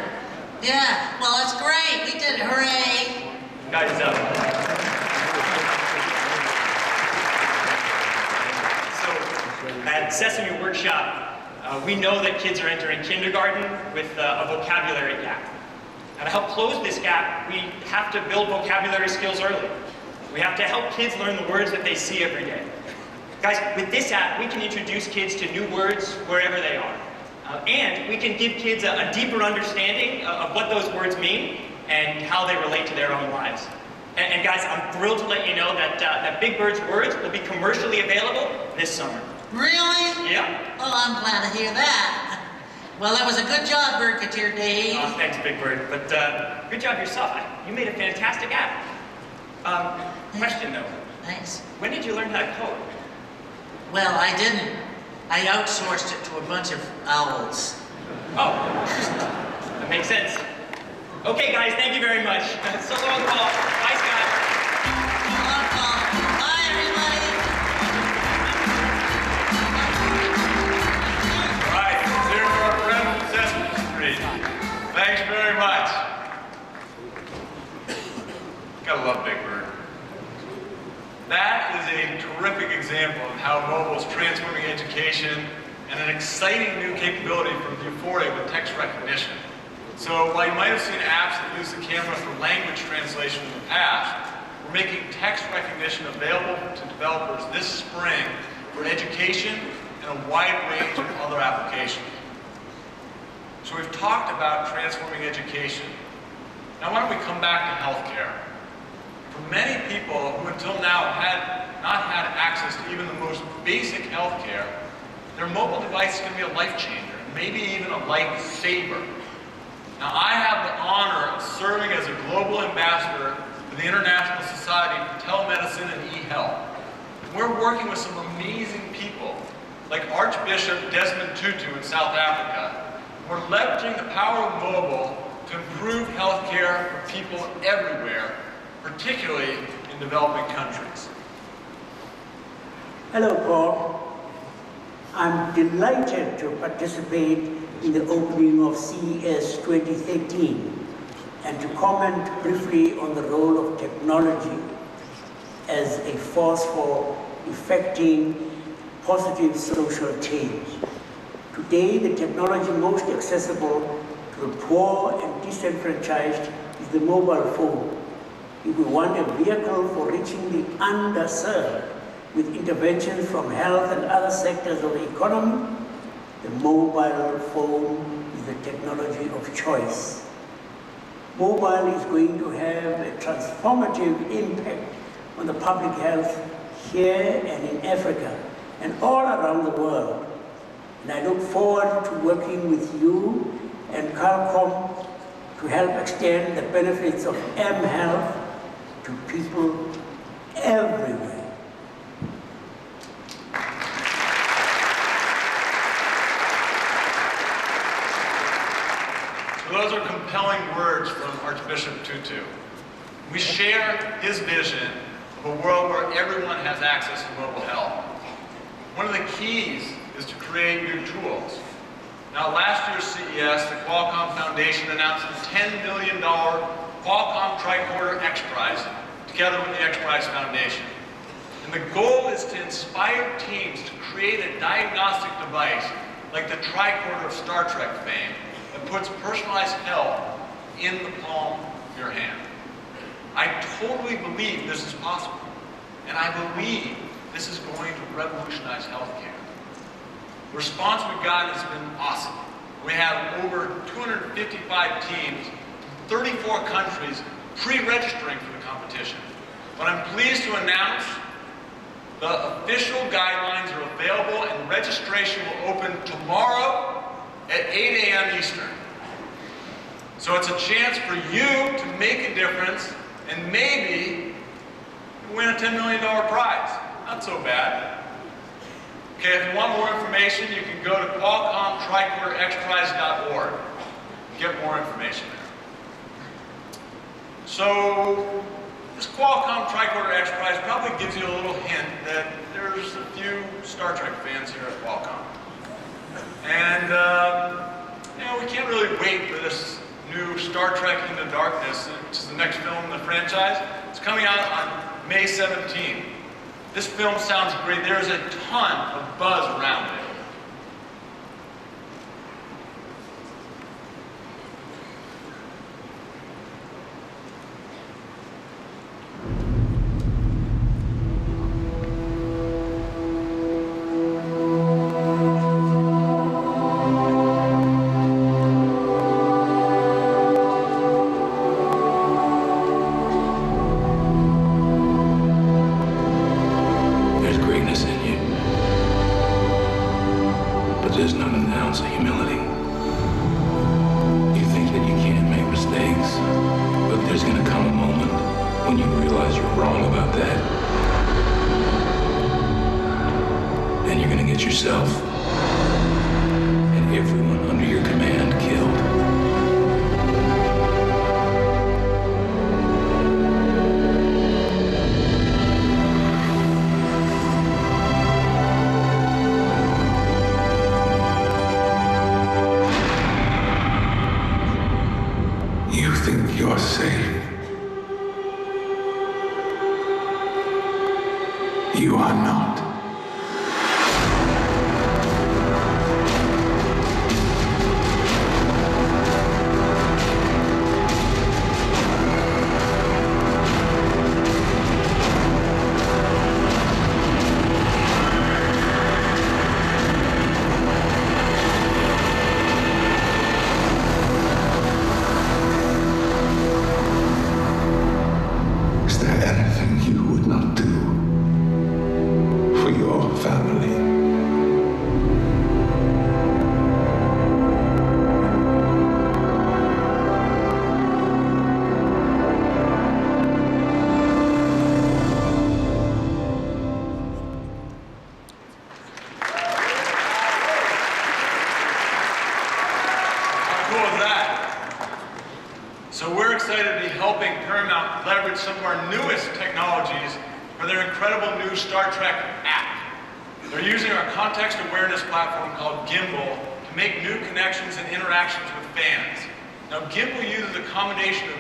Yeah, well, that's great. We did it. Hooray. Guys, so at Sesame Workshop, we know that kids are entering kindergarten with a vocabulary gap. Now, to help close this gap, we have to build vocabulary skills early. We have to help kids learn the words that they see every day. Guys, with this app, we can introduce kids to new words wherever they are. And we can give kids a deeper understanding of what those words mean and how they relate to their own lives. And guys, I'm thrilled to let you know that Big Bird's words will be commercially available this summer. Really? Yeah. Oh, I'm glad to hear that. Well, that was a good job, Birketeer Dave. Oh, thanks, Big Bird. But good job yourself. You made a fantastic app. Question though. Thanks. When did you learn how to code? Well, I didn't. I outsourced it to a bunch of owls. Oh, that makes sense. Okay, guys, thank you very much. So long, Paul. Bye, Scott. So long, Paul. Bye, everybody. All right, here's our friend from Sesame Street. Thanks very much. Gotta love Big Bird. That is a terrific example of how mobile is transforming education and an exciting new capability from Euphoria with text recognition. So while you might have seen apps that use the camera for language translation in the past, we're making text recognition available to developers this spring for education and a wide range of other applications. So we've talked about transforming education. Now why don't we come back to healthcare? For many people who until now had not had access to even the most basic health care, their mobile device is going to be a life changer, and maybe even a lifesaver. Now, I have the honor of serving as a global ambassador for the International Society for Telemedicine and E-Health. We're working with some amazing people, like Archbishop Desmond Tutu in South Africa. We're leveraging the power of mobile to improve health care for people everywhere, particularly in developing countries. Hello, Paul. I'm delighted to participate in the opening of CES 2013 and to comment briefly on the role of technology as a force for effecting positive social change. Today, the technology most accessible to the poor and disenfranchised is the mobile phone. If we want a vehicle for reaching the underserved with interventions from health and other sectors of the economy, the mobile phone is the technology of choice. Mobile is going to have a transformative impact on the public health here and in Africa and all around the world. And I look forward to working with you and Qaulcomm to help extend the benefits of mHealth to people everywhere. So those are compelling words from Archbishop Tutu. We share his vision of a world where everyone has access to mobile health. One of the keys is to create new tools. Now, last year's CES, the Qualcomm Foundation announced a $10 million Qualcomm Tricorder X Prize, together with the X Prize Foundation. And the goal is to inspire teams to create a diagnostic device like the tricorder of Star Trek fame that puts personalized health in the palm of your hand. I totally believe this is possible. And I believe this is going to revolutionize healthcare. The response we've gotten has been awesome. We have over 255 teams, 34 countries pre-registering for the competition. But I'm pleased to announce the official guidelines are available and registration will open tomorrow at 8 a.m. Eastern. So it's a chance for you to make a difference and maybe win a $10 million prize. Not so bad. Okay, if you want more information, you can go to qualcomm-tricorderxprize.org. Get more information there. So, this Qualcomm Tricorder X Prize probably gives you a little hint that there's a few Star Trek fans here at Qualcomm. And, you know, we can't really wait for this new Star Trek Into Darkness, which is the next film in the franchise. It's coming out on May 17th. This film sounds great. There's a ton of buzz around it.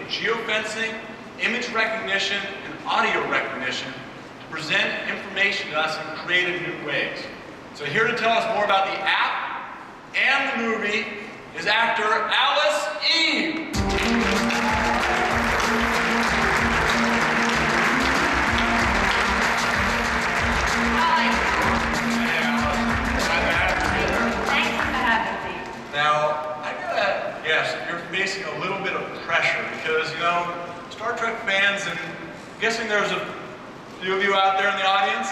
Geofencing, image recognition, and audio recognition to present information to us in creative new ways. So here to tell us more about the app and the movie is actor Alice Eve. Hi. Thanks for having me. Now, I gotta guess, you're facing a little bit of pressure because, you know, Star Trek fans, and I'm guessing there's a few of you out there in the audience.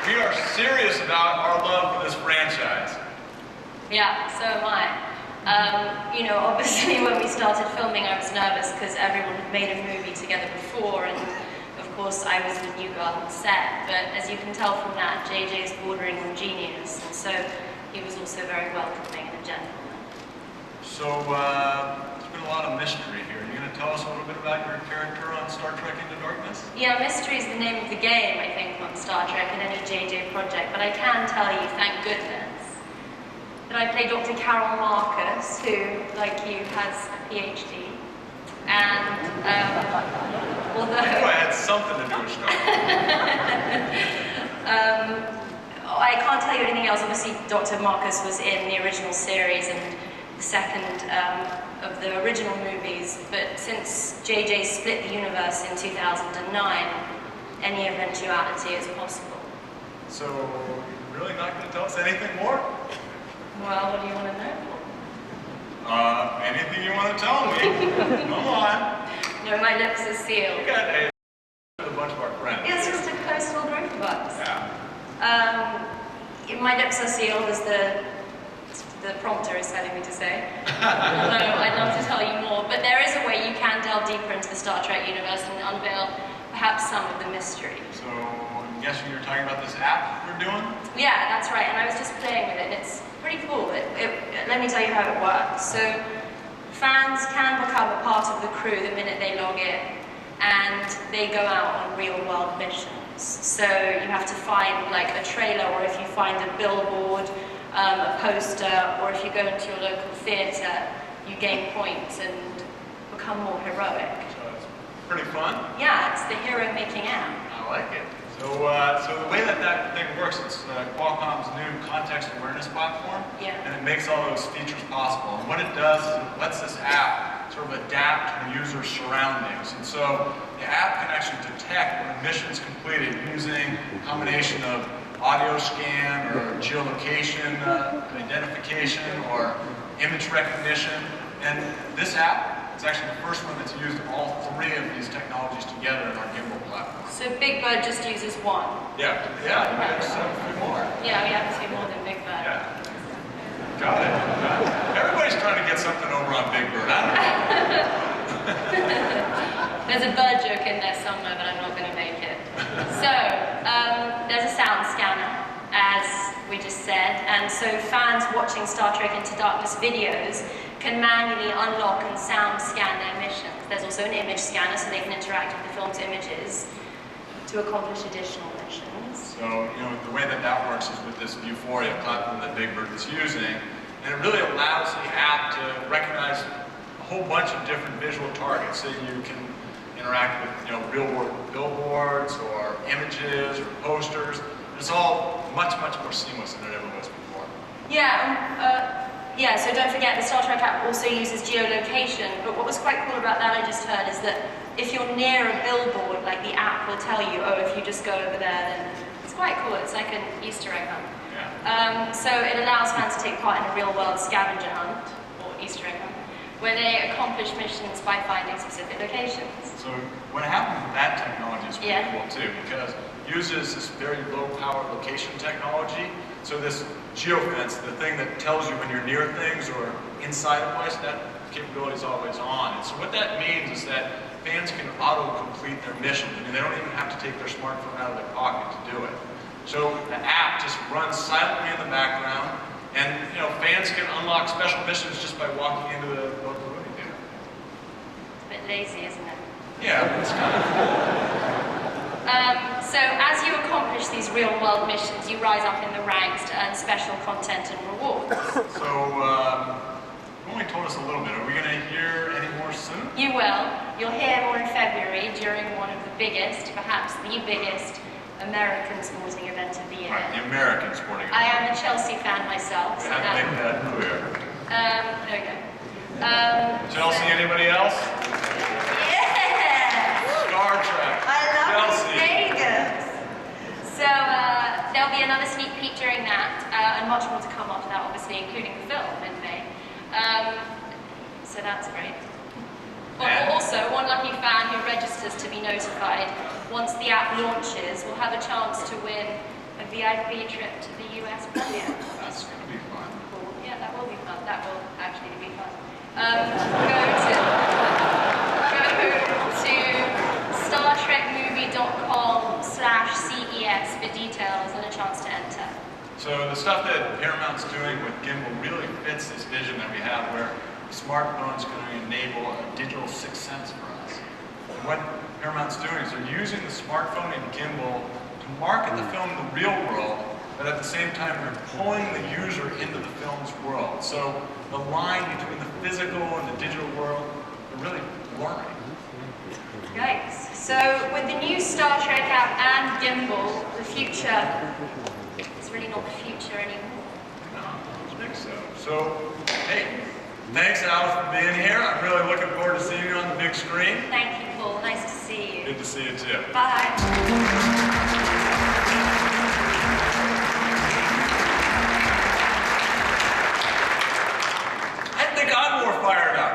We are serious about our love for this franchise. Yeah, so am I. You know, obviously when we started filming I was nervous because everyone had made a movie together before, and of course I was the new girl on set, but as you can tell from that, JJ is bordering on genius, and so he was also very welcoming and a gentleman. So, there's been a lot of mystery here. Are you going to tell us a little bit about your character on Star Trek Into Darkness? Yeah, mystery is the name of the game, I think, on Star Trek and any JJ project, but I can tell you, thank goodness, that I play Dr. Carol Marcus, who, like you, has a PhD. And, although... I knew I had something to do with Star Trek. I can't tell you anything else. Obviously, Dr. Marcus was in the original series, and the second of the original movies, but since JJ split the universe in 2009, any eventuality is possible. So, you're really not going to tell us anything more? Well, what do you want to know? Anything you want to tell me? Come on. No, my lips are sealed. You got a bunch of our friends. It's just a coastal group of us. Yeah. My lips are sealed, as the prompter is telling me to say. Although I'd love to tell you more. But there is a way you can delve deeper into the Star Trek universe and unveil perhaps some of the mystery. So, I'm guessing you're talking about this app we're doing? Yeah, that's right. And I was just playing with it, and it's pretty cool. Let me tell you how it works. So, fans can become a part of the crew the minute they log in, and they go out on real-world missions. So you have to find like a trailer, or if you find a billboard, a poster, or if you go into your local theatre, you gain points and become more heroic. So it's pretty fun? Yeah, it's the hero-making app. I like it. So the way that thing works, it's Qualcomm's new context awareness platform, and it makes all those features possible. And what it does is it lets this app sort of adapt to the user's surroundings. And so the app can actually detect when a mission is completed using a combination of audio scan or geolocation identification or image recognition. And this app is actually the first one that's used all three of these technologies together in our gimbal platform. So Big Bird just uses one? Yeah, you have a few more. Yeah, we have a few more than Big Bird. Yeah. Got it. Everybody's trying to get something over on Big Bird. I don't know. There's a bird joke in there somewhere, but I'm not going to make it. So, there's a sound scanner, as we just said, and so fans watching Star Trek Into Darkness videos can manually unlock and sound scan their missions. There's also an image scanner, so they can interact with the film's images to accomplish additional missions. So, the way that works is with this Vuforia platform that Big Bird is using, and it really allows the app to recognize a whole bunch of different visual targets. So you can interact with, billboards or images or posters. It's all much, much more seamless than it ever was before. Yeah, so don't forget the Star Trek app also uses geolocation, but what was quite cool about that I just heard is that if you're near a billboard, like the app will tell you, oh, if you just go over there, then it's quite cool. It's like an Easter egg hunt. Yeah. So it allows fans to take part in a real-world scavenger hunt, or Easter egg hunt, where they accomplish missions by finding specific locations. So what happens with that technology is pretty cool too, because it uses this very low-power location technology. So this geofence, the thing that tells you when you're near things or inside a place, that capability is always on. And so what that means is that fans can auto-complete their mission. I mean, they don't even have to take their smartphone out of their pocket to do it. So the app just runs silently in the background, and fans can unlock special missions just by walking into the local movie theater. It's a bit lazy, isn't it? Yeah, it's kind of cool. So as you accomplish these real-world missions, you rise up in the ranks to earn special content and rewards. So, you only told us a little bit. Are we going to hear any more soon? You will. You'll hear more in February during one of the biggest, perhaps the biggest, American sporting event of the year. Right, the American sporting event. I am a Chelsea fan myself. We have to make that clear. There we go. Chelsea, anybody else? Star Trek. I love Chelsea. Vegas. So there'll be another sneak peek during that, and much more to come after that, obviously, including the film in May. So that's great. Also, one lucky fan who registers to be notified once the app launches will have a chance to win a VIP trip to the US premiere. That's going to be fun. Cool. Yeah, that will be fun. That will actually be fun. Go to StarTrekMovie.com/CES for details and a chance to enter. So the stuff that Paramount's doing with gimbal really fits this vision that we have, where the smartphone is going to enable a digital sixth sense for us. And what Paramount's doing is they're using the smartphone and gimbal to market the film in the real world, but at the same time they're pulling the user into the film's world. So the line between the physical and the digital world, they're really blurring. Yikes. So with the new Star Trek app and gimbal, the future is really not the future anymore. No, I don't think so. So, hey, Thanks, Alice, for being here. I'm really looking forward to seeing you on the big screen. Thank you, Paul. Nice to see you. Good to see you, too. Bye. I think I'm more fired up.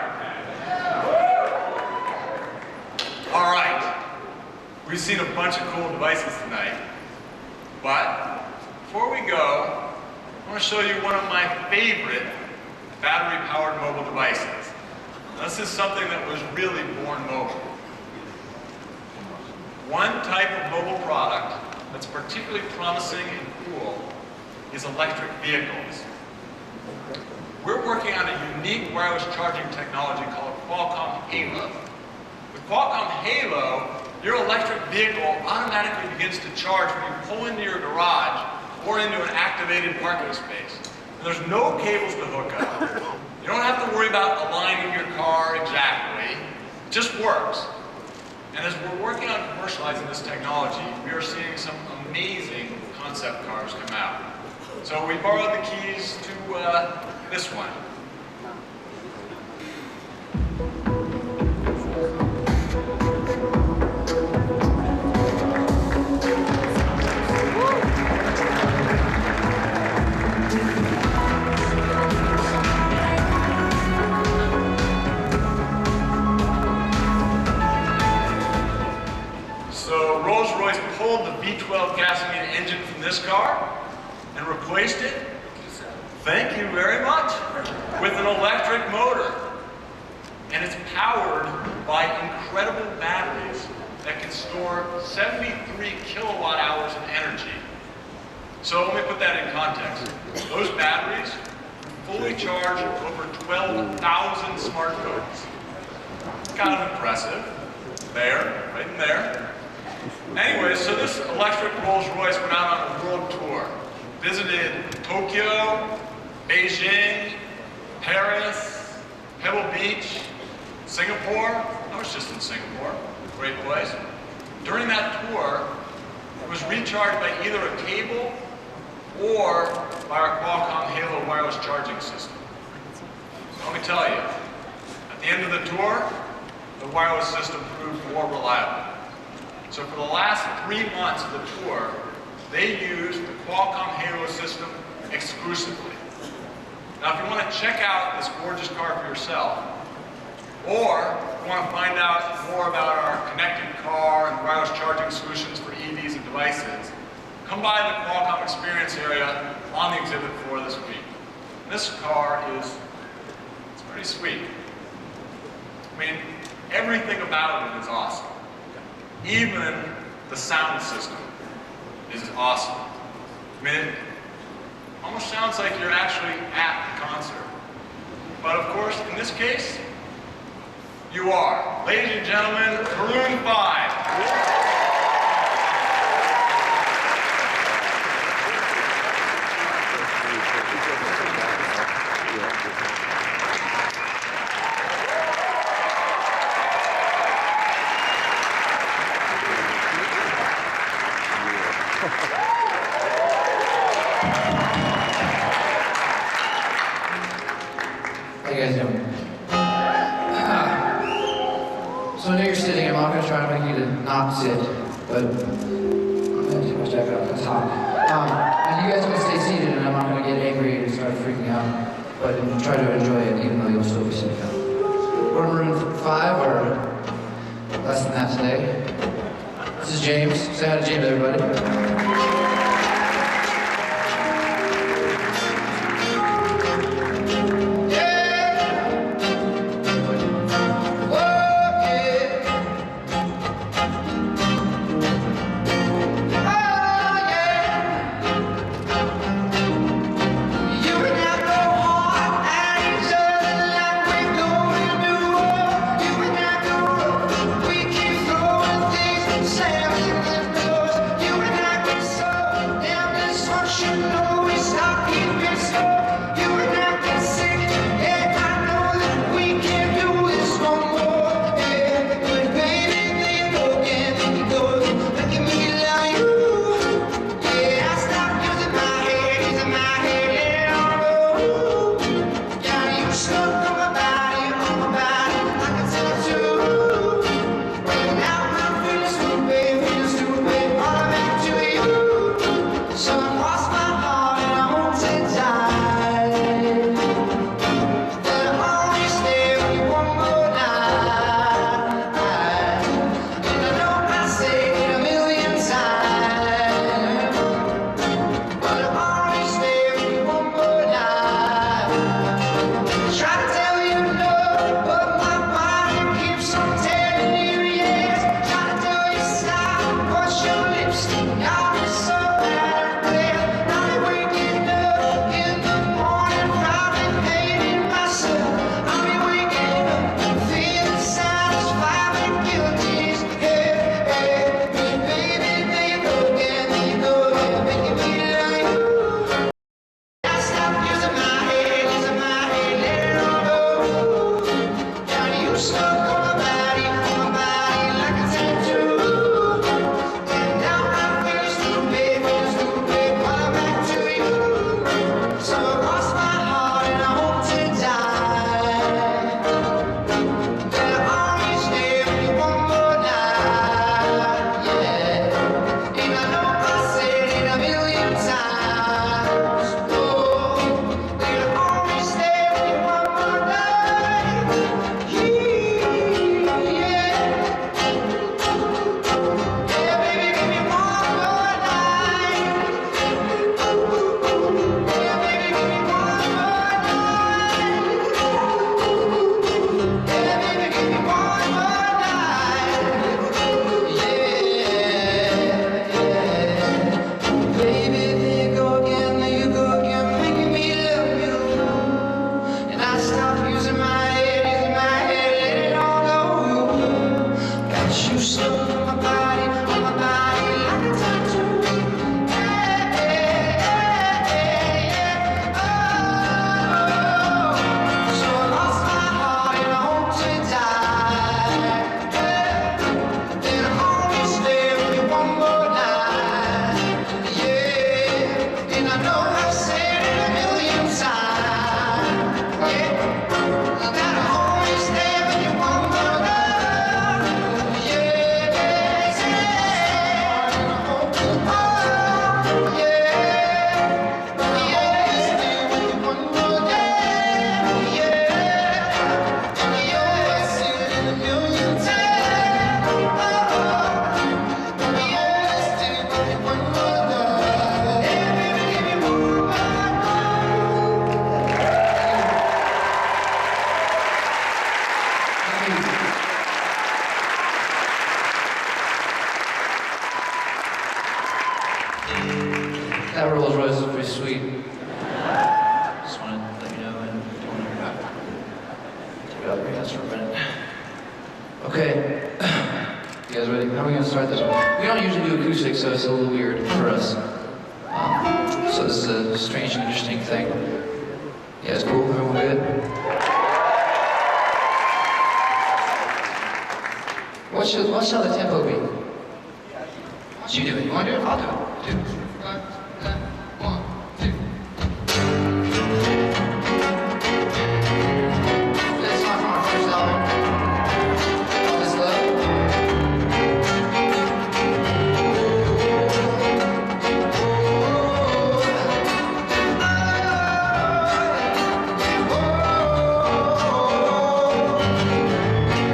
All right. We've seen a bunch of cool devices tonight. But before we go, I want to show you one of my favorite battery-powered mobile devices. Now, this is something that was really born mobile. One type of mobile product that's particularly promising and cool is electric vehicles. We're working on a unique wireless charging technology called Qualcomm Halo. With Qualcomm Halo, your electric vehicle automatically begins to charge when you pull into your garage or into an activated parking space. And there's no cables to hook up. You don't have to worry about aligning your car exactly. It just works. And as we're working on commercializing this technology, we are seeing some amazing concept cars come out. So we borrowed the keys to this one. So Rolls-Royce pulled the V12 gasoline engine from this car and replaced it, thank you very much, with an electric motor. And it's powered by incredible batteries that can store 73 kilowatt hours of energy. So let me put that in context. Those batteries fully charge over 12,000 smartphones. Kind of impressive. There, right in there. Anyway, so this electric Rolls-Royce went out on a world tour. Visited Tokyo, Beijing, Paris, Pebble Beach, Singapore. I was just in Singapore, great place. During that tour, it was recharged by either a cable or by our Qualcomm Halo wireless charging system. So let me tell you, at the end of the tour, the wireless system proved more reliable. So for the last 3 months of the tour, they used the Qualcomm Halo system exclusively. Now, if you want to check out this gorgeous car for yourself, or if you want to find out more about our connected car and wireless charging solutions for EVs and devices, come by the Qualcomm Experience area on the exhibit floor this week. And this car it's pretty sweet. I mean, everything about it is awesome. Even the sound system is awesome. I mean, it almost sounds like you're actually at the concert. But of course, in this case, you are. Ladies and gentlemen, Maroon 5. How you guys doing? So I know you're sitting, I'm not going to try to make you to not sit, but I'm going to take my jacket off, it's hot. And you guys can stay seated and I'm not going to get angry and start freaking out, but try to enjoy it even though you'll still be sitting down. We're in Maroon 5, or less than that today. This is James. Say hi to James, everybody. We keep throwing things, Sam, you and I can solve. That Rolls Royce is pretty sweet. Just wanted to let you know and take it out of your hands for a minute. Okay. You guys ready? How are we going to start this one? We don't usually do acoustics, so it's a little weird for us. So this is a strange and interesting thing. You guys cool? Everyone good? What shall the tempo be? What you do it? You want to do it? I'll do it. 2, 5, 1, 2. This song from our first album. Called This Love.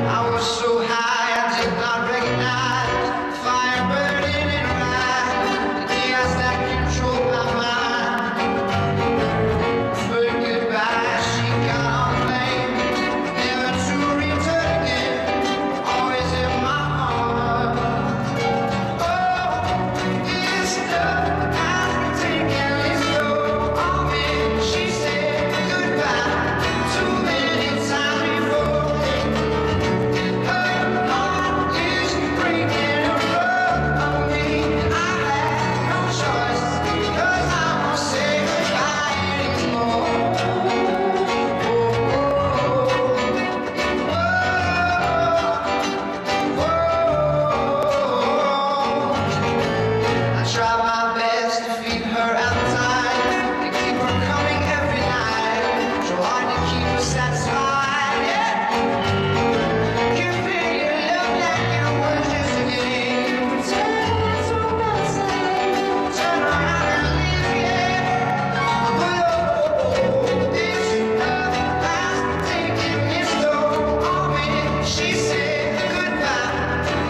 I was so high I did not recognize fire burning in her eyes. The chaos that controlled my mind. But goodbye, she got on the plane, never to return again. Always in my heart. Oh, this love has taken its toll on me. She said goodbye too many times before. Her heart is breaking in front of me. I had no choice, 'cause I won't say goodbye anymore. I tried my best to feed her appetite, to keep her coming every night. So hard to keep her satisfied, yeah. Give me your love like it was just a game. Pretend it's all about the same. Turn around and leave, yeah. Oh, this love has taken its toll on me. She said goodbye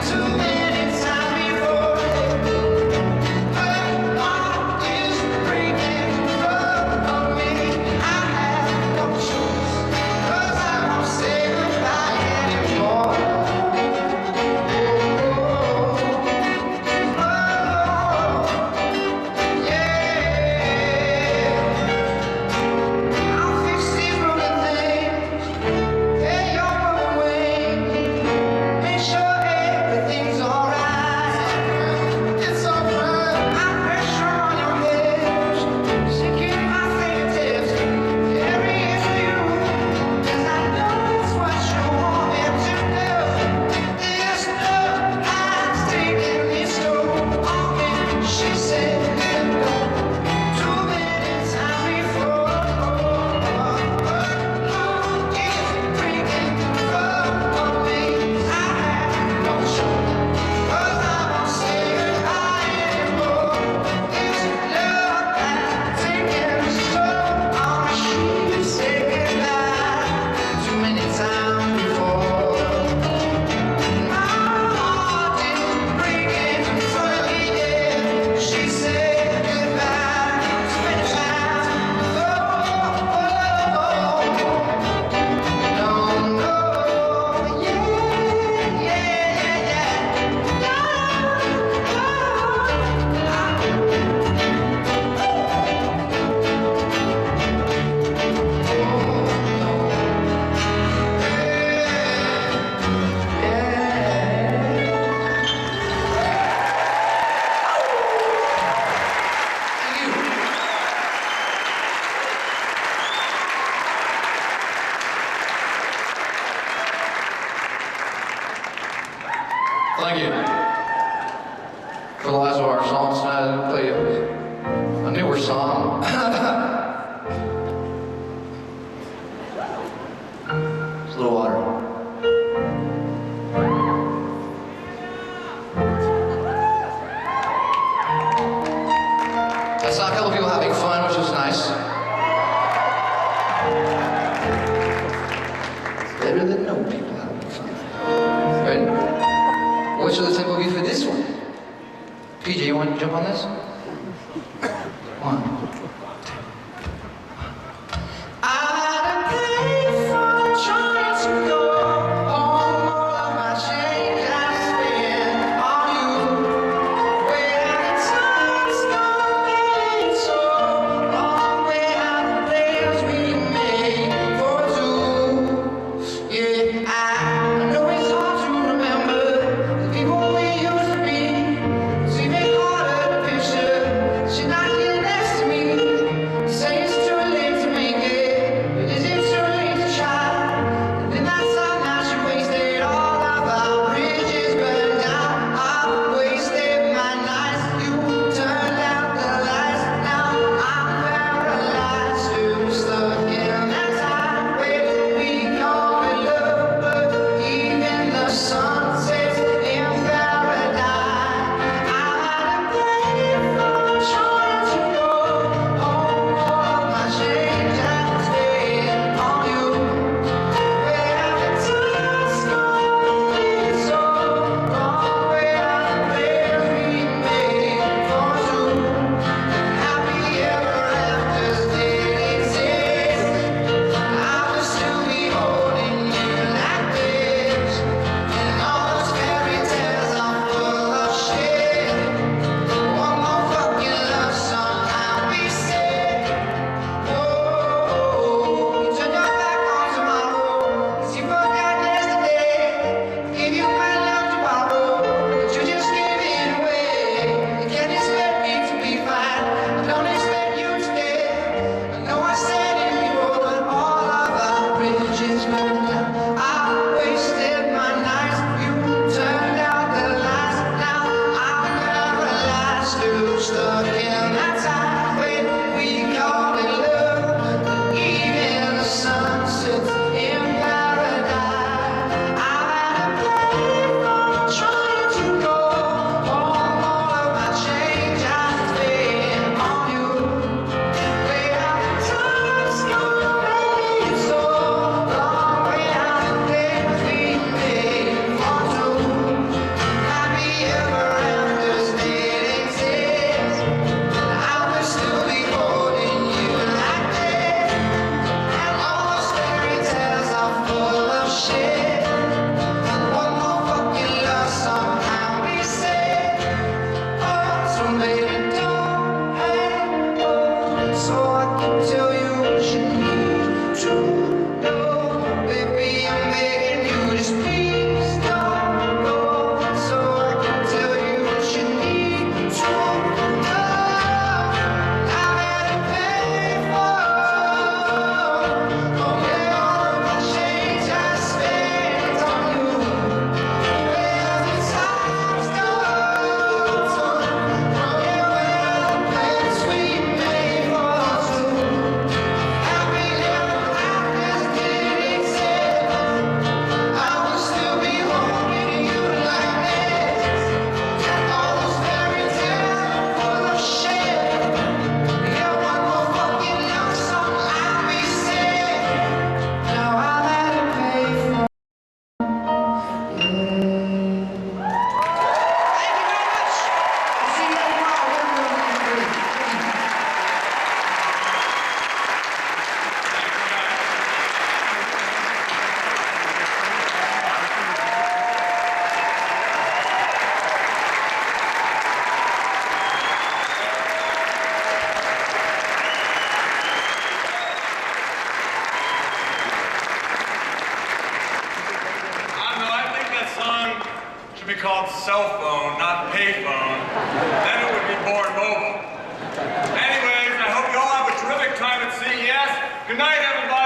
too many times before. Her heart is breaking in front of me. I have no choice, 'cause I won't say goodbye anymore. I'll fix these broken things, pay your broken wings, make sure everything's alright. It's alright. My pressure on your hips, sinking my fingertips. Every inch of you, 'cause I know it's what you want me to do. This love has taken its toll on me. She said goodbye too many times before. Her heart is breaking in front of me. I have no choice, 'cause I won't say goodbye anymore. This love has taken its toll on me. She said goodbye too many times before. My heart is breaking in front of me, yeah. She said goodbye too many times before. No, no, yeah, yeah, Thank you. For the last of our songs tonight, I'm going to play a newer song. It's a little water. I saw a couple people having fun, which was nice. Better than no people having fun. Ready? What should the tempo be for this one? PJ, you want to jump on this? 1. I pay for trying to go home. All of my change I spend on you. When times go cell phone, not payphone, then it would be born mobile. Anyways, I hope you all have a terrific time at CES. Good night, everybody.